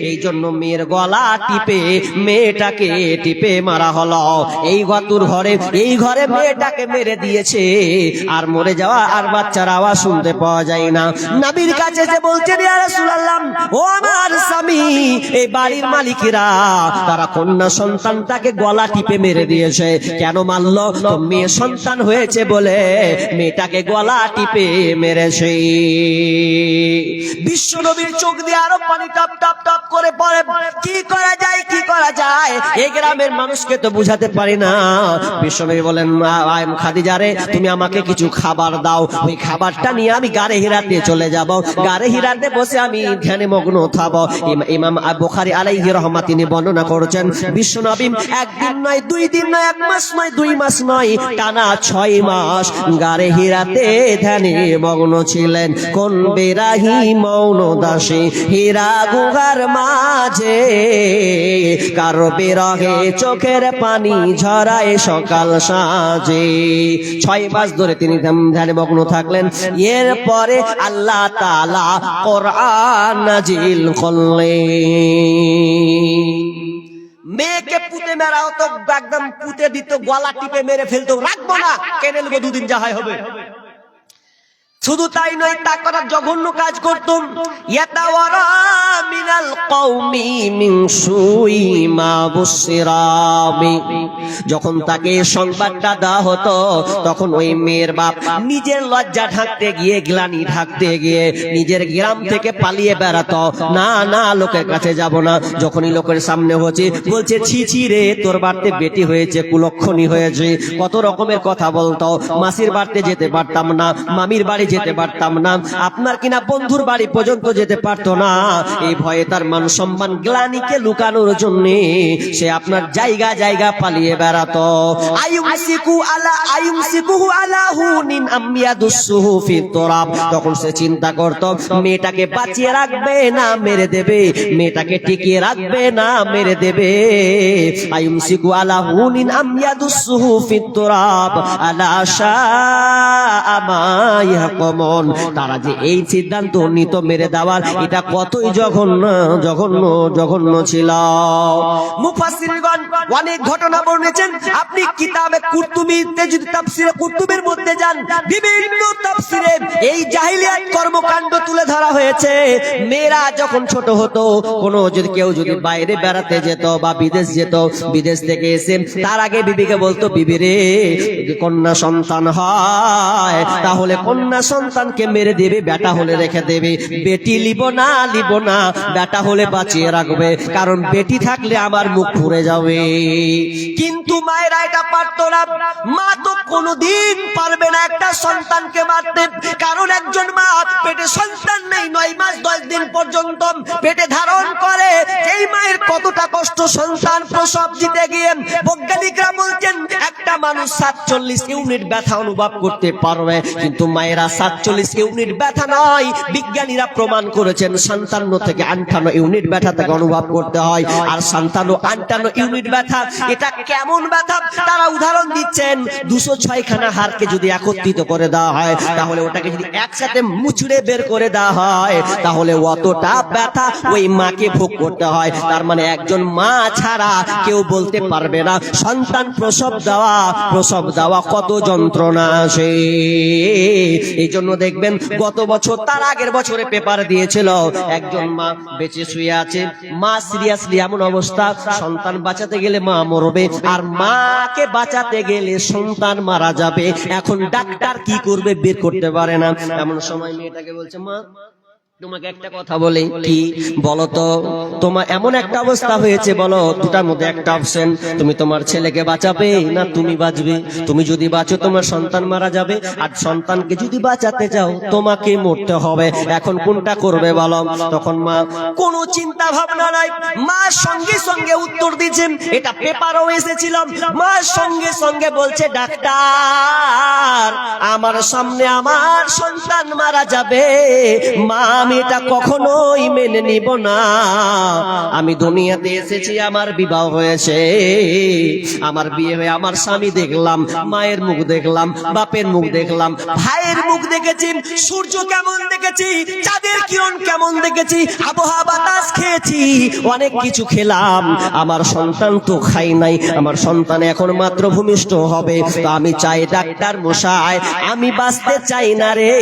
এই জন্য মেয়ের গলা টিপে মেয়েটাকে টিপে মারা হলো। এই আতুর ঘরে, এই ঘরে মেয়েটাকে মেরে দিয়েছে, আর মরে যাওয়া আর বাচ্চার আওয়াজ শুনতে পাওয়া যায় না। নবীর কাছে যে বলছেন, ইয়া রাসূলুল্লাহ, ও আমার স্বামী, এই বাড়ির মালিকেরা তারা কন্যা সন্তানটাকে গলা টিপে মেরে দিয়েছে। কেন মারলো? তো মেয়ে সন্তান হয়েছে বলে মেয়েটাকে গলা টিপে মেরেছে। বিশ্ব নবীর চোখ দিয়ে আরো পানি টপ টপ টপ করে পড়ে। কি করা যায়, কি করা যায়, এই গ্রামের মানুষকে তো বুঝাতে পারি না। বিশ্ব নবী বলেন, খাদিজা রে, তুমি আমাকে কিছু খাবার দাও, ওই খাবারটা নিয়ে আমি গারে হিরাতে চলে যাব। গারে হিরাতে বসে আমি ধ্যানে মগ্ন থাকব। ইমাম বুখারী আলাইহি রাহমাত তিনি বর্ণনা করেছেন, বিশ্বনবী একদিন নয়, 2 দিন নয়, 1 মাস নয়, 2 মাস নয়, টানা 6 মাস গারে হিরাতে ধ্যানে মগ্ন ছিলেন। কোন বেরাহি মৌন দাসী হীরা গুহার মাঝে, কারো বিরহে চোখের পানি ঝরায় সকাল সাজে। 6 মাস ধরে তিনি ধ্যানে মগ্ন থাকলেন। এরপরে আল্লাহ তাআলা কোরআন নাজিল করলেন। মেয়েকে পুঁতে মেরা হতো, একদম পুঁতে দিত, গলা টিপে মেরে ফেলতো, রাখবো না, কেনে নেবো, 2 দিন যাহাই হবে। শুধু তাই নয়, তা করার জঘন্য কাজ করতুম। ইয়াতাওয়ারা মিনাল কওমি মিন সুই মা বুসিরাবি, যখন তাকে সংবাদটা দেওয়া হতো তখন ওই মেয়ের বাপ নিজের লজ্জা ঢাকতে গিয়ে, গ্লানি ঢাকতে গিয়ে নিজের গ্রাম থেকে পালিয়ে বেড়াতো। না না, লোকের কাছে যাব না। যখনই লোকের সামনে হচ্ছে বলছে, ছি ছি রে, তোর বাড়িতে বেটি হয়েছে, কুলক্ষণী হয়েছে, কত রকমের কথা বলতো। মাসির বাড়িতে যেতে পারতাম না, মামির বাড়ি যেতে পারতাম না, আপনার কিনা বন্ধুর বাড়ি পর্যন্ত যেতে পারতো না। এই ভয়ে তার মান সম্মান গ্লানিকে লুকানোর জন্য সে আপনার জায়গা জায়গা পালিয়ে বেড়াতো। আয়ুমসিকুহু আলা হুনিন আমিয়াদুসুহু ফিত তুরাব, তখন সে চিন্তা করত মেয়েটাকে বাঁচিয়ে রাখবে না মেরে দেবে, মেয়েটাকে টিকিয়ে রাখবে না মেরে দেবে। আয়ুমসিকু আলা হুনিন আমিয়াদুসুহু ফিত তুরাব আলা শাআ মা ইয়াহকুমুন, তারা যে এই সিদ্ধান্ত নিত মেরে দেওয়ার, এটা কতই জঘন্য জঘন্য জঘন্য ছিল। মুফাসসিরগণ অনেক ঘটনা বর্ণিয়েছেন। আপনি কিতাবে কুরতুবীতে যদি তাফসীরে কুরতুবীর মধ্যে যান, বিভিন্ন তাফসীরে এই জাহিলিয়াত কর্মকাণ্ড তুলে ধরা হয়েছে। মেয়েরা যখন ছোট হতো, কোনো যদি কেউ যদি বাইরে বেড়াতে যেত বা বিদেশ যেত, বিদেশ থেকে এসে তার আগে বিবিকে বলতো, বিবি রে, যদি কন্যা সন্তান হয় তাহলে কন্যা সন্তানকে মেরে দেবে, বেটা হলে রেখে দেবে, বেটি লিব না, বেটা হলে বাঁচিয়ে রাখবে, কারণ বেটি থাকলে আমার মুখ পুড়ে যাবে। কিন্তু মায়েরা এটা পারতো না। মা তো কোনোদিন পারবে না একটা সন্তানকে মারতে, কারণ একজন মা পেটে সন্তান এই 9 মাস 10 দিন পর্যন্ত পেটে ধারণ করে, এই মায়ের কতটা কষ্ট সন্তান প্রসব দিতে গিয়ে। বৈজ্ঞানিকরা বলছেন একটা মানুষ 47 ইউনিট ব্যথা অনুভব করতে পারবে, কিন্তু মায়েরা 47 ইউনিট ব্যথা নয়, বিজ্ঞানীরা প্রমাণ করেছেন 57 থেকে 58 ইউনিট ব্যথা থেকে অনুভব করতে হয়। আর 57-58 ইউনিট ব্যথা, এটা কেমন ব্যথা তারা উদাহরণ দিচ্ছেন। 206 খানা হাড়কে যদি একত্রিত করে দেওয়া হয়, তাহলে ওটাকে যদি একসাথে মুচড়ে বের করে দেওয়া হয়, তাহলে অতটা ব্যথা ওই মাকে ভোগ করতে হয়। তার মানে একজন মা ছাড়া কেউ বলতে পারবে না সন্তান প্রসব দেওয়া কত যন্ত্রণা আসে। এই জন্য দেখবেন গত বছর তার আগের বছরে পেপার দিয়েছিল, একজন মা বেঁচে শুয়ে আছে, মা সিরিয়াসলি এমন অবস্থা, সন্তান বাঁচাতে গেলে মা মরবে, আর মাকে বাঁচাতে গেলে সন্তান মারা যাবে। এখন ডাক্তার কি করবে বের করতে পারে না। এমন সময় মেয়েটাকে বলছে, মা তোমাকে একটা কথা বলি, কি বলো তো, তোমার এমন একটা অবস্থা হয়েছে, বলো দুটার মধ্যে একটা অপশন, তুমি তোমার ছেলেকে বাঁচাবে না তুমি বাঁচবে। তুমি যদি বাঁচো তোমার সন্তান মারা যাবে, আর সন্তানকে যদি বাঁচাতে যাও তোমাকে মরতে হবে। এখন কোনটা করবে বলো? তখন মা কোনো চিন্তা ভাবনা নাই, মা সঙ্গে সঙ্গে উত্তর দিচ্ছেন, এটা পেপারও এসেছিল, মা সঙ্গে সঙ্গে বলছে, ডাক্তার আমার সামনে আমার সন্তান মারা যাবে, মা আমি এটা কখনোই মেনে নিব না। আমি দুনিয়াতে এসেছি, আমার বিবাহ হয়েছে, আমার বিয়ে হয়ে আমার স্বামী দেখলাম, মায়ের মুখ দেখলাম, বাপের মুখ দেখলাম, ভাইয়ের মুখ দেখেছি, সূর্য কেমন দেখেছি, চাঁদের কিরণ কেমন দেখেছি, আবহাওয়া বাতাস খেয়েছি, অনেক কিছু খেলাম, আমার সন্তান তো খাই নাই, আমার সন্তান এখন মাত্র ভূমিষ্ঠ হবে। তো আমি চাই ডাক্তার মশাই, আমি বাঁচতে চাই না রে,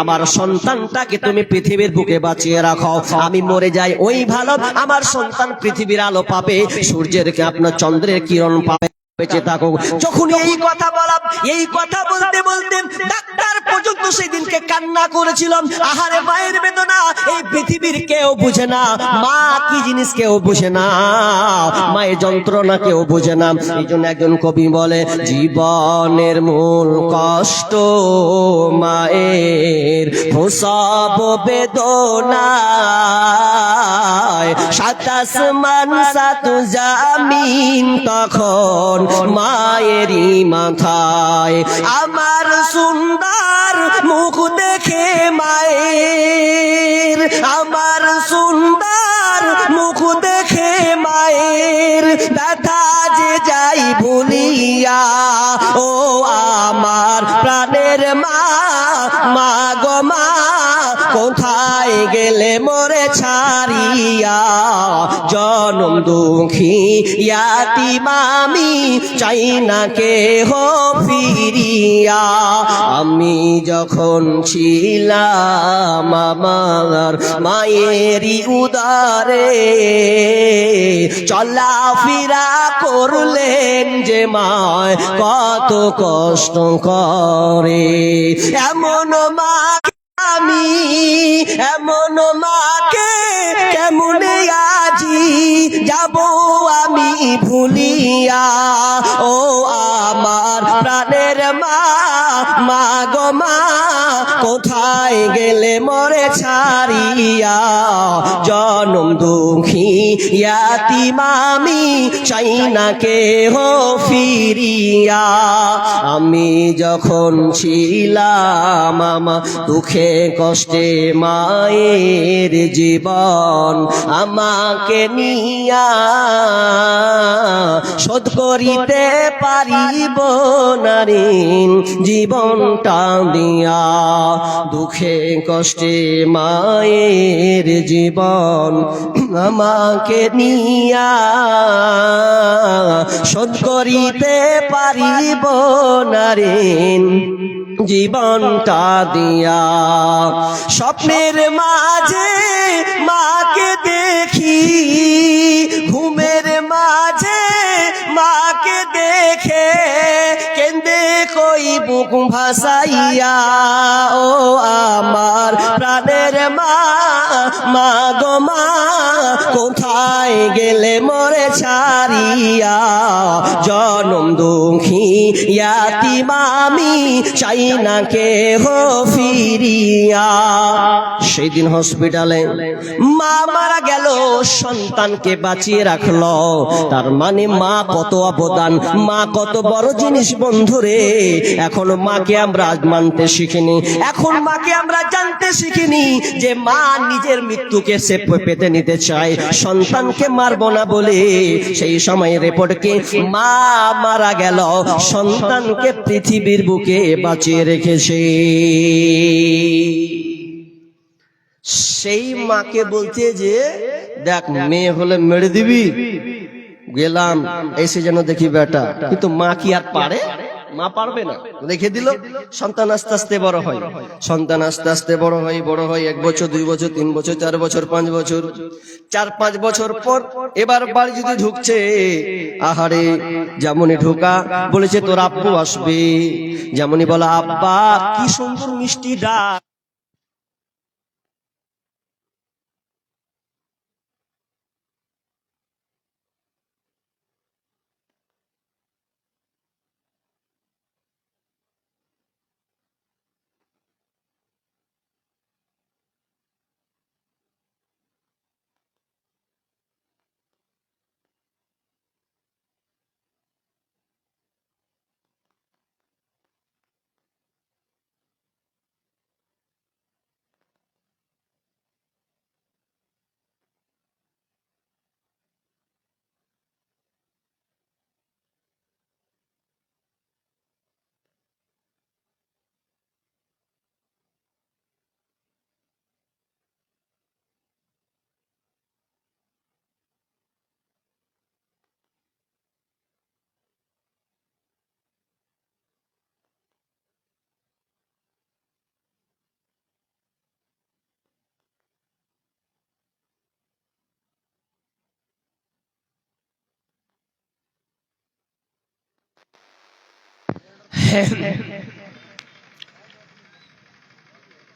আমার সন্তানটাকে তুমি পৃথিবীর বুকে বাঁচিয়ে রাখো, আমি মরে যাই ওই ভালো, আমার সন্তান পৃথিবীর আলো পাবে, সূর্যের আপনার চন্দ্রের কিরণ পাবে, বেঁচে থাকুক। যখন এই কথা বললাম, এই কথা বলতে বলতে ডাক্তার পর্যন্ত সেই দিনকে কান্না করেছিলাম। আহারে মায়ের বেদনা এই পৃথিবীর কেউ বুঝে না, মা কি জিনিস কেউ বুঝে না, মায়ের যন্ত্রণা কেউ বুঝে না। এই জন্য একজন কবি বলে, জীবনের মূল কষ্ট মায়ের প্রসব বেদনা, সাত আসমান সাত জামিন তখন মায়েরই মাথায়। আমার সুন্দর মুখ দেখে মায়ের, আমার সুন্দর মুখ দেখে মায়ের ব্যথা যে যাই ভুলিয়া, ও আমার প্রাণের মা, মা গো মা কোথায় গেলে মোরে ছাড়িয়া, জনম দুঃখী ইয়াতিম আমি চাই না কেহ ফিরিয়া। আমি যখন ছিলাম আমার মায়েরই উদারে, চলাফেরা করলেন যে মায় কত কষ্ট করে, এমন মা আমি, এমন মাকে কেমনে আজি যাব আমি ভুলিয়া, ও আমার প্রাণের মা, মা গো মা কোথায় গেলে মোরে ছাড়িয়া, জনম দুঃখী ইয়াতিম আমি চাই না কেহ ফিরিয়া। আমি যখন ছিলাম আমার দুঃখে কষ্টে মায়ের জীবন আমাকে নিয়া, শোধ করিতে পারিব না ঋণ জীবনটা দিয়া, দুঃখে কষ্টে মায়ের জীবন আমাকে নিয়া, শোধ করিতে পারিব না ঋণ জীবনটা দিয়া। স্বপ্নের মাঝে মাকে দেখি, ঘুমের মাঝে মাকে দেখে কেন্দে কই বুক ভাসাইয়া, ও আমার প্রাণের মা, মা গো মা কোথায় গেলে মোরে ছাড়িয়া, জনম দুঃখী ইয়াতিম আমি চাই না কেহ ফিরিয়া। সেই দিন হসপিটালে মা মারা গেল, সন্তানকে বাঁচিয়ে রাখলো। তার মানে মা কত অবদান, মা কত বড় জিনিস বন্ধুরে। এখন মাকে আমরা মানতে শিখিনি, এখন মাকে আমরা জানতে শিখিনি যে মা নিজের মৃত্যুকে সে পেতে নিতে চায়, সন্তানকে মারবো না বলে। সেই সময় রিপোর্টকে মা মারা গেল, সন্তানকে পৃথিবীর বুকে বাঁচিয়ে রেখেছে। সেই মাকে বলছে যে দেখ মেয়ে হলে মেরে দিবি, গেলাম এসে যেন দেখি বেটা। কিন্তু মা কি আর পারে? মা পারবে না, রেখে দিল। সন্তান আস্তে আস্তে বড় হয়, সন্তান আস্তে আস্তে বড় হয় 1 বছর 2 বছর 3 বছর 4 বছর 5 বছর 4-5 বছর পর এবার বাড়ি যদি ঢুকছে, আহারে যেমনই ঢোকা বলেছে তোর আব্বু আসবে, যেমনই বলা আব্বা কি সুন্দর মিষ্টি ডাক।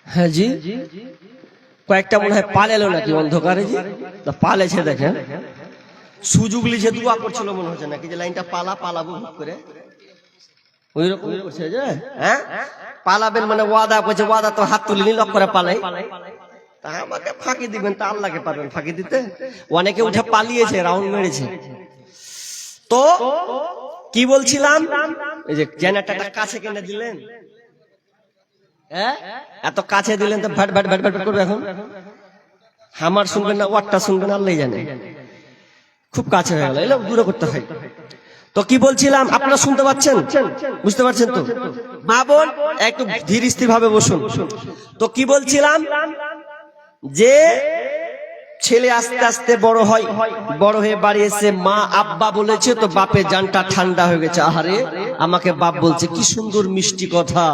হ্যাঁ জি, কয়েকটা মনে হয় পালেলো নাকি অন্ধকারে জি, পালেছে দেখেন। সুযোগ লিছে দোয়া করছিল মনে হচ্ছে নাকি, যে লাইনটা পালাবো করে ওই রকম করছে যে হ্যাঁ পালাবেন মানে ওয়াদা করছে, ওয়াদা তো হাত তুলিনি লক করে পালাই। তা আমাকে ফাঁকি দিবেন, তা আল্লাহকে পারবেন ফাঁকি দিতে। অনেকে উঠে পালিয়েছে, রাউন্ড মেরেছে। তো কি বলছিলাম, এই যে জেনারেটরটা কাছে কেনে দিলেন, এত কাছে দিলেন তো ভাট ভাট ভাট ভাট করবে। এখন আমার শুনবেন না, ওয়াটটা শুনবেন আল্লাহ জানে। খুব কাছে হয়ে গেল, এগুলো দূরে করতে হয়। তো কি বলছিলাম, আপনারা শুনতে পাচ্ছেন, বুঝতে পারছেন তো? মা বোন একটু ধীর স্থির ভাবে বসুন। তো কি বলছিলাম, যে ছেলে আস্তে আস্তে বড় হয়, বড় হয়ে বাড়ি এসে মা আব্বা বলেছে, তো বাপের জানটা ঠান্ডা হয়ে গেছে। আহারে আমাকে বাপ বলছে, কি সুন্দর মিষ্টি কথা।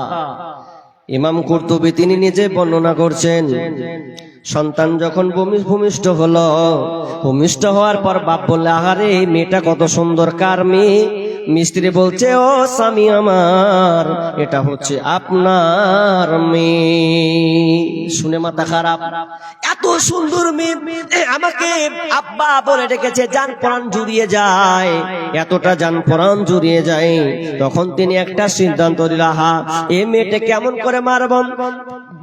ইমাম কুরতুবী তিনি নিজে বর্ণনা করছেন, সন্তান যখন ভূমিষ্ঠ হলো, ভূমিষ্ঠ হওয়ার পর বাপ বললে আহারে মেয়েটা কত সুন্দর, কার মেয়ে? মিস্ত্রি বলছে ও স্বামী আমার, এটা হচ্ছে আপনার মেয়ে। শুনে মাথা খারাপ, এত সুন্দর মেয়ে আমাকে আব্বা বলে ডেকেছে, জান প্রাণ জুড়িয়ে যায়, এতটা জান প্রাণ জুড়িয়ে যায়। তখন তিনি একটা সিদ্ধান্ত দিল, হা এ মেয়েটা কেমন করে মারব।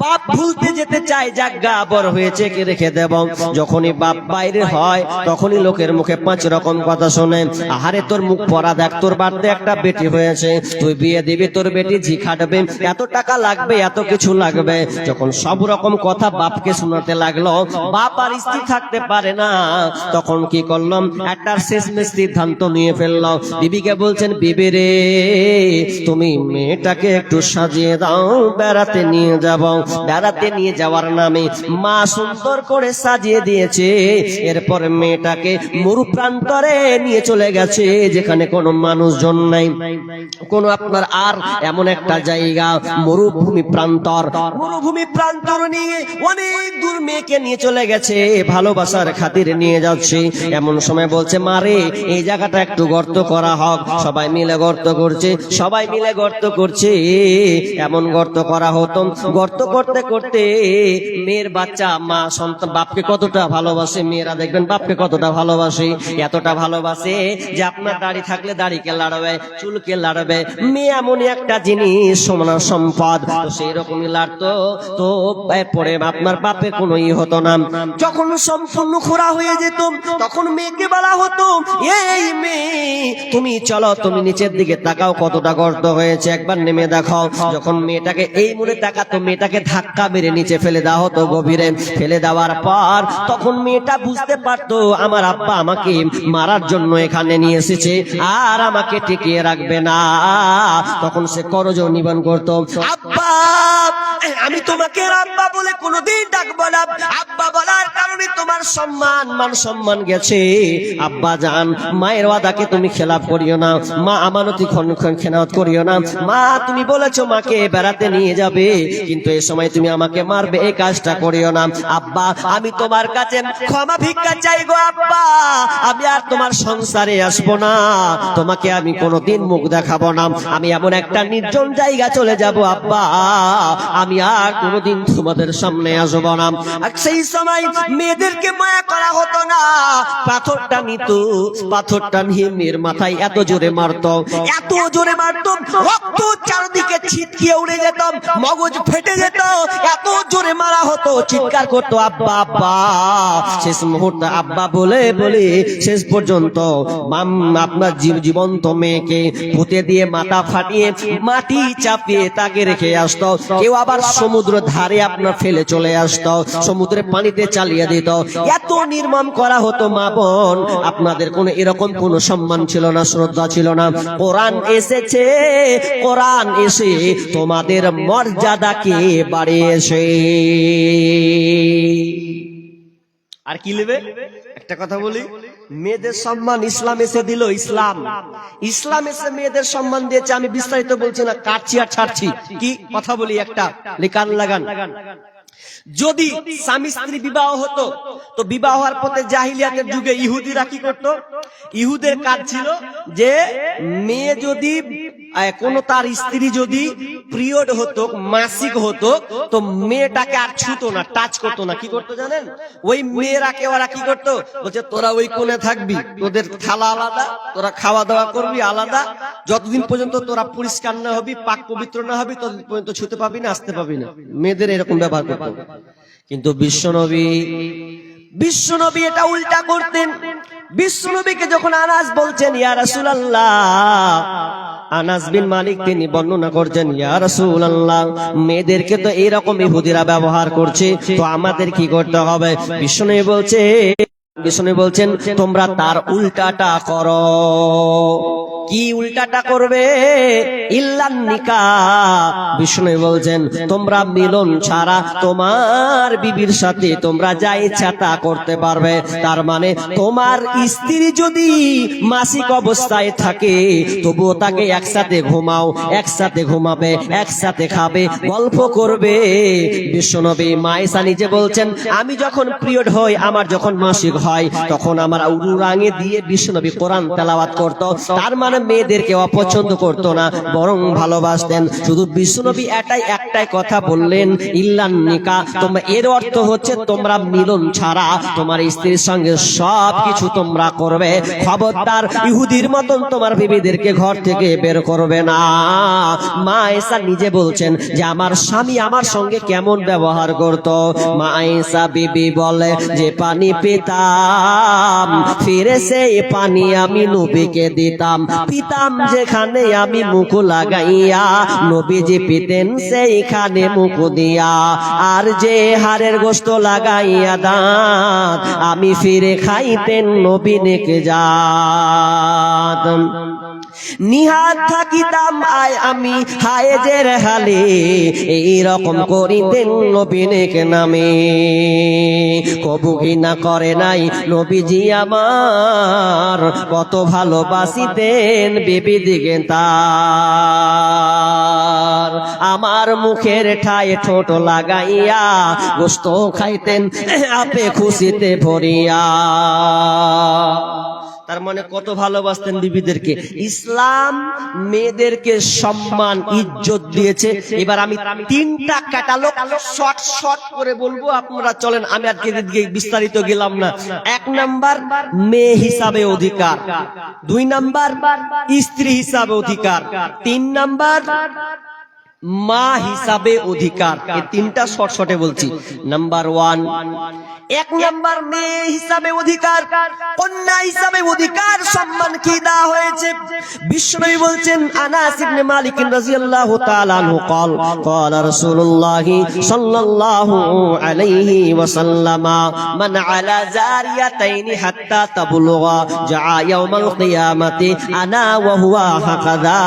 বাপ ভুলতে যেতে চায়, জাগা বড় হয়েছে কে রেখে দেব। যখনই বাপ বাইরে হয় তখনই লোকের মুখে 5 রকম কথা শোনে, আহারে তোর মুখ পরা দেখ, তোর বাড়িতে একটা বেটি হয়েছে, তুই বিয়ে দিবি, তোর বেটি ঝি খাটবে, এত টাকা লাগবে, এত কিছু লাগবে। যখন সব রকম কথা বাপকে শোনাতে লাগলো, বাপ আর স্ত্রী থাকতে পারে না। তখন কি করলাম, একটা শেষমেশ সিদ্ধান্ত নিয়ে ফেললো। বিবিকে বলছেন, বিবি রে তুমি মেয়েটাকে একটু সাজিয়ে দাও, বেড়াতে নিয়ে যাব। বেড়াতে নিয়ে যাওয়ার নামে মা সুন্দর করে সাজিয়ে দিয়েছে। এরপর মেয়েটাকে মরু প্রান্তরে নিয়ে চলে গেছে, যেখানে কোনো মানুষজন নাই, কোনো আপনার আর এমন একটা জায়গা মরুভূমি প্রান্তর। মরুভূমি প্রান্তর নিয়ে অনেক দূর মেয়েকে নিয়ে চলে গেছে, ভালোবাসার খাতিরে নিয়ে যাচ্ছে। এমন সময় বলছে, মারে এই জায়গাটা একটু গর্ত করা হোক। সবাই মিলে গর্ত করছে, সবাই মিলে গর্ত করছে। এমন গর্ত করা হতো, গর্ত করতে করতে মেয়ের বাচ্চা মা সন্তান বাপকে কতটা ভালোবাসে, মেয়েরা দেখবেন বাপকে কতটা ভালোবাসে, এতটা ভালোবাসে যে আপনার দাড়ি থাকলে দাড়িকে লাড়বে, চুলকে লাড়বে। মেয়ে এমনই একটা জিনিস, সোনার সম্পদ, তো সেই রকমই লাড়তো। তো পরে আপনার বাপের কোনো ই হতো না। যখন সম্পূর্ণ খোরা হয়ে যেত তখন মেয়েকে বলা হতো, এই মেয়ে তুমি চলো, তুমি নিচের দিকে তাকাও কতটা গর্ত হয়েছে, একবার নেমে দেখাও। যখন মেয়েটাকে এই মনে তাকাতো, মেয়েটাকে ধাক্কা মেরে নিচে ফেলে দেওয়া হতো গভীরে। ফেলে দেওয়ার পর তখন মেয়েটা বুঝতে পারতো আমার আব্বা আমাকে মারার জন্য এখানে নিয়ে এসেছে, আর আমাকে টিকিয়ে রাখবে না। তখন সে করজোড়ে নিবেদন করতো, আব্বা আমি তোমাকে আব্বা বলে কোনোদিন ডাকবো না, আব্বা বলার কারণে তোমার সম্মান মান সম্মান গেছে। আব্বা জান, মায়ের ওয়াদাকে তুমি খেলাপ করিও না, মা আমানতি খেলাপ করিও না। মা তুমি বলেছো মাকে বেড়াতে নিয়ে যাবে, কিন্তু এই সময় তুমি আমাকে মারবে, এই কাজটা করিও না। আব্বা আমি তোমার কাছে ক্ষমা ভিক্ষা চাই গো আব্বা, আমি আর তোমার সংসারে আসবো না, তোমাকে আমি কোনোদিন মুখ দেখাবো না, আমি এমন একটা নির্জন জায়গা চলে যাব আব্বা, আমি আর কোনোদিন তোমাদের সামনে আসবো না। আর সেই সময় মেয়েদেরকে মায়া করা হতো না, পাথরটা নিত, পাথরটা নিয়ে মেয়ের মাথায় এত জোরে মারতো, এত জোরে মারতো, রক্ত চারদিকে ছিটকিয়ে উড়ে যেত, মগজ ফেটে যেত, এত জোরে মারা হতো, চিৎকার করতো আব্বা আব্বা। শেষ মুহূর্তে আব্বা বলে বলে শেষ পর্যন্ত আপনার জীবন্ত মেয়েকে পুঁতে দিয়ে মাথা ফাটিয়ে মাটি চাপিয়ে তাকে রেখে আসতো। কেউ আবার সমুদ্র ধারে আপনার ফেলে চলে আসতো, সমুদ্রে পানিতে চালিয়ে দিত। এত নির্মম করা হতো মা বোন, আপনাদের কোনো এরকম কোনো সম্মান ছিল না, শ্রদ্ধা ছিল না। কোরআন এসেছে, কোরআন এসে তোমাদের মর্যাদাকে বাড়িয়েছে। আর কি নেবে? একটা কথা বলি, মেয়েদের সম্মান ইসলাম এসে দিল। ইসলাম ইসলাম এসে মেয়েদের সম্মান দিয়েছে। আমি বিস্তারিত বলছি না, কাটছি আর ছাড়ছি। কি কথা বলি, একটা কান লাগান। যদি স্বামী স্ত্রী বিবাহ হতো, তো বিবাহ হওয়ার পথে জাহিলিয়াতের যুগে ইহুদিরা কি করতো? ইহুদের কাজ ছিল যে মেয়ে যদি কোনো তার স্ত্রী যদি পিরিয়ড হতো, মাসিক হতো, তো মেয়েটাকে আর ছুতো না, টাচ করতো না। কি করতো জানেন? ওই মেয়েরাকে ওরা কি করতো, বলছে তোরা ওই কোণে থাকবি, তোদের থালা আলাদা, তোরা খাওয়া দাওয়া করবি আলাদা, যতদিন পর্যন্ত তোরা পরিষ্কার না হবি, পাক পবিত্র না হবি, ততদিন পর্যন্ত ছুতে পাবি না, আসতে পাবি না। মেয়েদের এরকম ব্যবহার করতো। কিন্তু বিশ্বনবী এটা উল্টা করতেন। বিশ্বনবীকে যখন আনাস বলছেন, ইয়া রাসূলুল্লাহ, আনাস বিন মালিক তিনি বর্ণনা করছেন, ইয়া রাসূলুল্লাহ মেয়েদেরকে তো এইরকম ইহুদিরা ব্যবহার করছে, তো আমাদের কি করতে হবে? বিশ্বনবী বলছেন তোমরা তার উল্টাটা করো। কি উল্টাটা করবে? ইল্লান নিকাহ। বিষ্ণু বলছেন তোমরা মিলন ছাড়া তোমার বিবির সাথে তোমরা যা ইচ্ছা তা করতে পারবে। তার মানে তোমার স্ত্রী যদি মাসিক অবস্থায় থাকে, তবুও তাকে একসাথে ঘুমাও, একসাথে ঘুমাবে, একসাথে খাবে, গল্প করবে। বিশ্বনবী মায়েশা নিজে বলছেন, আমি যখন পিরিয়ড হই, আমার যখন মাসিক হয়, তখন আমার উরুরাঙে দিয়ে বিশ্বনবী কোরআন তেলাওয়াত করত। তার মানে মেয়েদেরকে অপছন্দ করতো না, বরং ভালোবাসতেন। শুধু বিশ্বনবী একটাই কথা বললেন, ইল্লান নিকাহ। তোমরা এর অর্থ হচ্ছে তোমরা মিলন ছাড়া তোমার স্ত্রীর সঙ্গে সবকিছু তোমরা করবে। খবরদার ইহুদির মতন তোমার বিবিদেরকে ঘর থেকে বের করবে না। মা আয়েশা নিজে বলছেন যে আমার স্বামী আমার সঙ্গে কেমন ব্যবহার করত। মা আয়েশা বিবি বলে যে পানি পেতাম, ফিরে সেই পানি আমি নবীকে দিতাম, পিতাম যেখানে আমি মুখ লাগাইয়া, নবীজি পিতেন সেইখানে মুখ দিয়া। আর যে হাড়ের গোশত লাগাইয়া দাঁত, আমি ফিরে খাইতেন নবী নেকে জাত। নিহাত থাকিতাম আমি হায়েজের হালে, এইরকম করিতেন নবী নেকে নামে। কবু ঘৃণা করে নাই নবীজি আমার, কত ভালোবাসিতেন বিবি দিকে তার। আমার মুখের ঠায় ঠোঁট লাগাইয়া গোশত খাইতেন আপে খুশিতে ভরিয়া। তার মানে কত ভালোবাসতেন বিবিদেরকে। ইসলাম মেয়েদেরকে সম্মান ইজ্জত দিয়েছে। এবার আমি 3টা ক্যাটালগ শর্ট শর্ট করে বলবো, আপনারা চলেন, আমি আজকে বিস্তারিত গেলাম না। 1 নাম্বার মেয়ে হিসাবে অধিকার, 2 নাম্বার স্ত্রী হিসাবে অধিকার, 3 নাম্বার মা হিসাবে অধিকার। এই 3টা শর্ট শর্টে বলছি। নাম্বার 1, 1 নাম্বার মেয়ে হিসাবে অধিকার, কন্যা হিসাবে অধিকার, সম্মান কি দেওয়া হয়েছে। বিশ্বনবী বলছেন, আনাস ইবনে মালিক রাদিয়াল্লাহু তাআলা আনহু قال قال رسول الله صلى الله عليه وسلم من على زاريتين حتى تبلغ جاء يوم القيامة انا وهو هكذا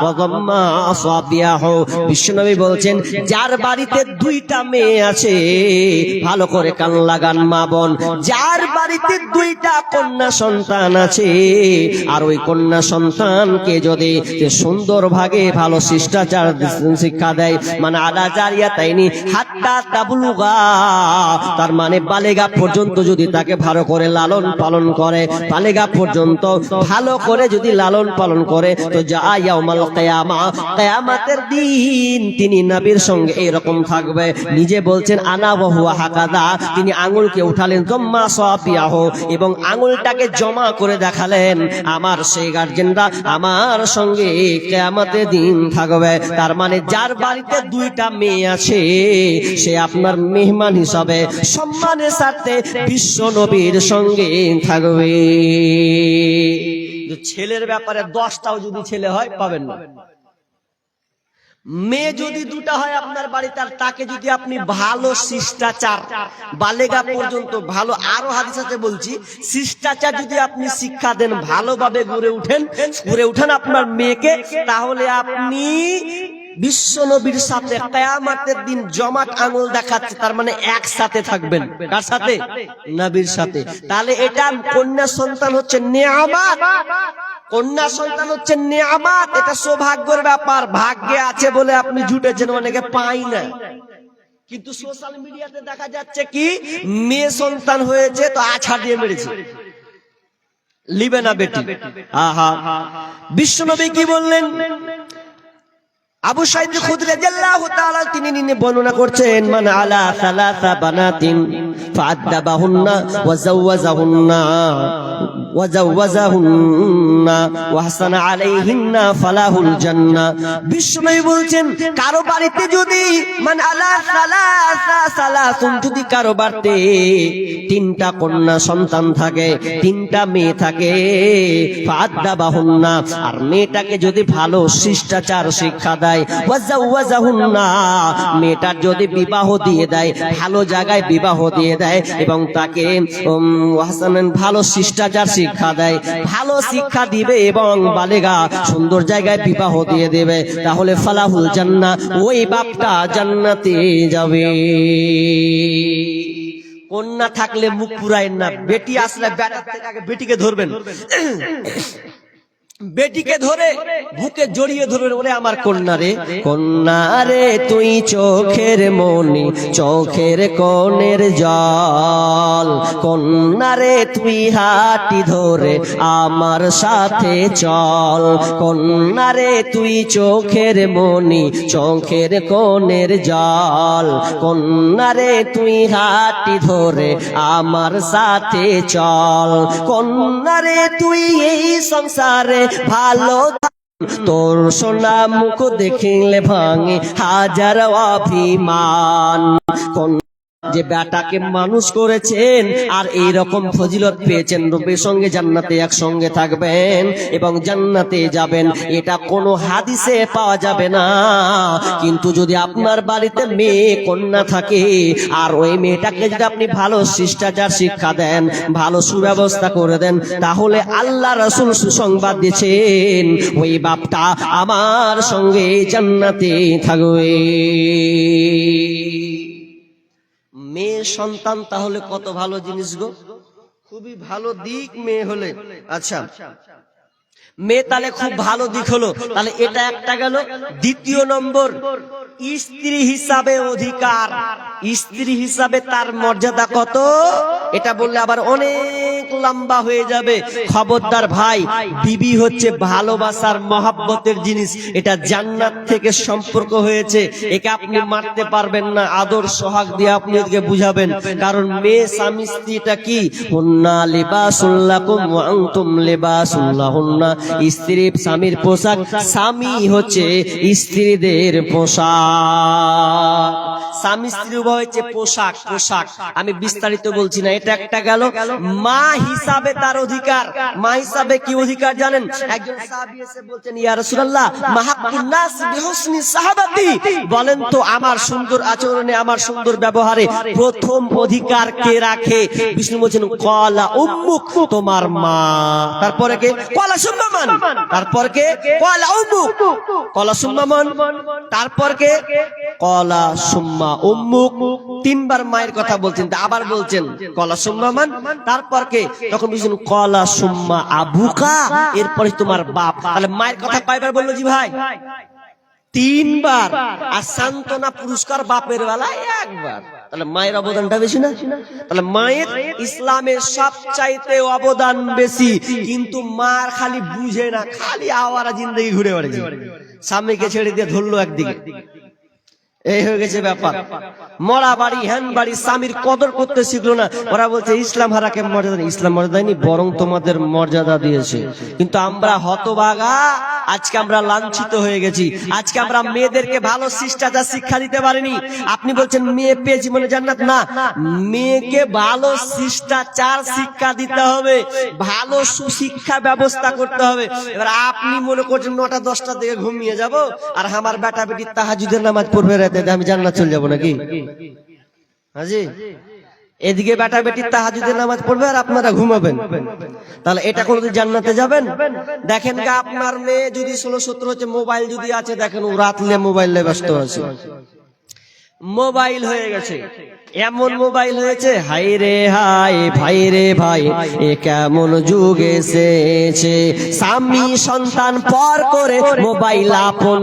وضم اصابعه। বিশ্বনবী বলছেন, যার বাড়িতে 2টা মেয়ে আছে, ভালো করে কান লাগান মা বোন, যার বাড়িতে 2টা কন্যা সন্তান আছে, আর ওই কন্যা সন্তানকে যদি সুন্দর ভাগে ভালো শিষ্টাচার শিক্ষা দেয়, মানে আলা জারিয়াতাইনি হাত্তা তাবলুগা, তার মানে বালেগা পর্যন্ত যদি তাকে ভালো করে লালন পালন করে, বালেগা পর্যন্ত ভালো করে যদি লালন পালন করে, তো যা ইয়াউমাল কিয়ামা, কিয়ামতের দিন তিনি নবীর সঙ্গে এরকম থাকবে। নিজে বলছেন আনা ওয়া হুয়া হাকাদা, তিনি আঙ্গুলকে উঠালেন, জম্মা সাফিয়াহু, এবং আঙ্গুলটাকে জমা করে দেখালেন, আমার সেই গার্জেনরা আমার সঙ্গে কিয়ামতের দিন থাকবে। তার মানে যার বাড়িতে 2টা মেয়ে আছে, সে আপনার মেহমান হিসাবে সম্মানের সাথে বিশ্ব নবীর সঙ্গে থাকবে। ছেলের ব্যাপারে 10টাও যদি ছেলে হয় পাবেন না। মেয়ে যদি 2টা হয় আপনার বাড়িতে, আর তাকে যদি আপনি ভালো শিষ্টাচার বালেগা পর্যন্ত ভালো, আরো হাদিস আছে বলছি, শিষ্টাচার যদি আপনি শিক্ষা দেন, ভালোভাবে গড়ে উঠেন আপনার মেয়েকে, তাহলে আপনি বিশ্ব নবীর সাথে কিয়ামতের দিন জমাট আঙুল দেখাচ্ছে, তার মানে একসাথে থাকবেন। কার সাথে? নবীর সাথে। তাহলে এটা কন্যা সন্তান হচ্ছে নেয়ামত, কন্যা সন্তান হচ্ছে নেয়ামত, এটা সৌভাগ্যের ব্যাপার। ভাগ্যে আছে বলে আপনি জুটেছেন, অনেকে পাই না। কিন্তু সোশ্যাল মিডিয়াতে দেখা যাচ্ছে কি, মেয়ে সন্তান হয়েছে তো আছাড় দিয়ে মেরেছে, লিবে না বেটি। আহা, বিশ্বনবী কি বললেন? আবু সাঈদ খুদরী রাদিয়াল্লাহু তাআলা তিনি বর্ণনা করছেন, মান আলা সালাসা বানাতিন ফাআদাবাহুন্না ওয়া যাওয়াজাহুন্না ওয়া হাসানা আলাইহিন্না ফালাহুল জান্নাহ। বিশ্বনবী বলছেন, কারো বাড়িতে যদি মান আলা সালাসুন, যদি কারো বাড়িতে 3টা কন্যা সন্তান থাকে, 3টা মেয়ে থাকে, ফাআদাবাহুন্না, আর মেয়েটাকে যদি ভালো শিষ্টাচার শিক্ষা দেয়, ওয়া যাওয়াজাহুন্না, মেয়েটার যদি বিবাহ দিয়ে দেয়, ভালো জায়গায় বিবাহ দিয়ে দেয়, এবং তাকে হাসানান ভালো শিষ্টাচার শিক্ষা দেয়, ভালো শিক্ষা দিবে এবং বালেগা সুন্দর জায়গায় বিবাহ দিয়ে দেবে, তাহলে ফালাহুল জান্নাহ, ওই বাপটা জান্নাতে যাবে। কন্যা থাকলে মুখ পুরায়েন না, বেটি আসলে বেটার থেকে আগে বেটিকে ধরবেন, বেটিকে ধরে বুকে জড়িয়ে ধরবেন, ওরে আমার কন্যা রে, কন্যা রে তুই চোখের মনি, চোখের কোণের জল, কন্যা রে তুই হাঁটি ধরে আমার সাথে চল, কন্যা রে তুই চোখের মনি, চোখের কোণের জল, কন্যা রে তুই হাঁটি ধরে আমার সাথে চল, কন্যা রে তুই এই সংসারে ভালো, তোর সোনা মুখ দেখিলে ভাঙে হাজার অভিমান। যে বেটাকে মানুষ করেছেন আর এইরকম ফজিলত পেয়েছেন, রবের সঙ্গে জান্নাতে একসঙ্গে থাকবেন এবং জান্নাতে যাবেন, এটা কোনো হাদিসে পাওয়া যাবে না। কিন্তু যদি আপনার বাড়িতে মেয়ে কন্যা থাকে, আর ওই মেয়েটাকে যদি আপনি ভালো শিষ্টাচার শিক্ষা দেন, ভালো সুব্যবস্থা করে দেন, তাহলে আল্লাহ রাসূল সুসংবাদ দিয়েছেন, ওই বাপটা আমার সঙ্গে জান্নাতে থাকবে। মেয়ে সন্তান তাহলে কত ভালো জিনিস গো, খুবই ভালো দিক মেয়ে হলে। আচ্ছা, মেয়ে তাহলে খুব ভালো দিক হলো, তাহলে এটা একটা গেল। দ্বিতীয় নম্বর, স্ত্রী হিসাবে অধিকার, স্ত্রী হিসাবে তার মর্যাদা কত, এটা বললে আবার অনেক লম্বা হয়ে যাবে। খবরদার ভাই, বিবি হচ্ছে ভালোবাসার মহাব্বতের জিনিস, এটা জান্নাত থেকে সম্পর্ক হয়েছে, একে আপনি মারতে পারবেন না। আদর সোহাগ দিয়ে আপনি এদিকে বুঝাবেন, কারণ মেয়ে স্বামী স্ত্রীটা কি, হুন্না লিবাসুল লাকুম ওয়া আনতুম লিবাসুল লাহুন্না। স্ত্রী স্বামীর পোশাক, স্বামী হচ্ছে স্ত্রীদের পোশাক। স্বামী স্ত্রী উভয় হচ্ছে পোশাক। পোশাক আমি বিস্তারিত বলছি না, এটা একটা গেল। মা হিসাবে তার অধিকার, মা হিসাবে কি অধিকার জানেন? একজন সাহাবী এসে বলছেন, ইয়া রাসূলুল্লাহ মা হাক্কুন নাস বিহুসনি সাহাবাতি, বলেন তো আমার সুন্দর আচরণে, আমার সুন্দর ব্যবহারে প্রথম অধিকার কে রাখে? বিষ্ণু বলছেন, ক্বালা উম্মুক, তোমার মা। তারপরে কে? ক্বালা সুম্মা মান। তারপর কে? ক্বালা উম্মুক। ক্বালা সুম্মা মান। তারপর কে? ক্বালা সুম্মা উম্মুক। তিনবার মায়ের কথা বলছেন, আবার বলছেন ক্বালা সুম্মা মান। তারপর কে? তখন বলছেন ক্বালা সুম্মা আবুকা, এরপরে তোমার বাপ। তাহলে মায়ের কথা কয়বার বললো জি ভাই? তিনবার। আর সান্ত্বনা পুরস্কার বাপের বেলায় একবার। তাহলে মায়ের অবদানটা বেশি না? তাহলে মায়ের ইসলামের সবচাইতে অবদান বেশি, কিন্তু মার খালি বুঝে না, খালি আওয়ারা জিন্দগি ঘুরে বেড়াচ্ছে। স্বামীকে ছেড়ে দিয়ে ধরলো একদিকে, এই হয়ে গেছে ব্যাপার। মরা বাড়ি হ্যান বাড়ি, স্বামীর কদর করতে শিখলো না। ওরা বলছে ইসলাম হারাকে মর্যাদা নেই। ইসলাম মর্যাদা নেই, বরং তোমাদের মর্যাদা দিয়েছে। কিন্তু আমরা হতভাগা, আজকে আমরা লাঞ্ছিত হয়ে গেছি। আজকে আমরা মেয়েদেরকে ভালো শিষ্টাচার শিক্ষা দিতে পারিনি। আপনি বলছেন মেয়ে পেয়ে জীবনে জান্নাত, না, মেয়েকে ভালো শিষ্টাচার শিক্ষা দিতে হবে, ভালো সুশিক্ষা ব্যবস্থা করতে হবে। এবার আপনি মনে করছেন 9টা 10টার দিকে ঘুমিয়ে যাব, আর আমার বেটা বেটি তাহাজ্জুদের নামাজ পড়বে রাতে, আমি জান্নাত চলে যাবো নাকি? হাজি, এদিকে বেটা বেটি তাহাজ্জুদের নামাজ পড়বে আর আপনারা ঘুমাবেন, তাহলে এটা কোনোদিন জান্নাতে যাবেন? দেখেন গা, আপনার মেয়ে যদি 16-17 হচ্ছে, মোবাইল যদি আছে, দেখেন ও রাতলে মোবাইলে ব্যস্ত আছে। মোবাইল হয়ে গেছে, এমন মোবাইল হয়েছে, হাই রে হাই, ভাই রে ভাই, এ কেমন যুগ এসেছে। স্বামী সন্তান পর করে মোবাইল আপন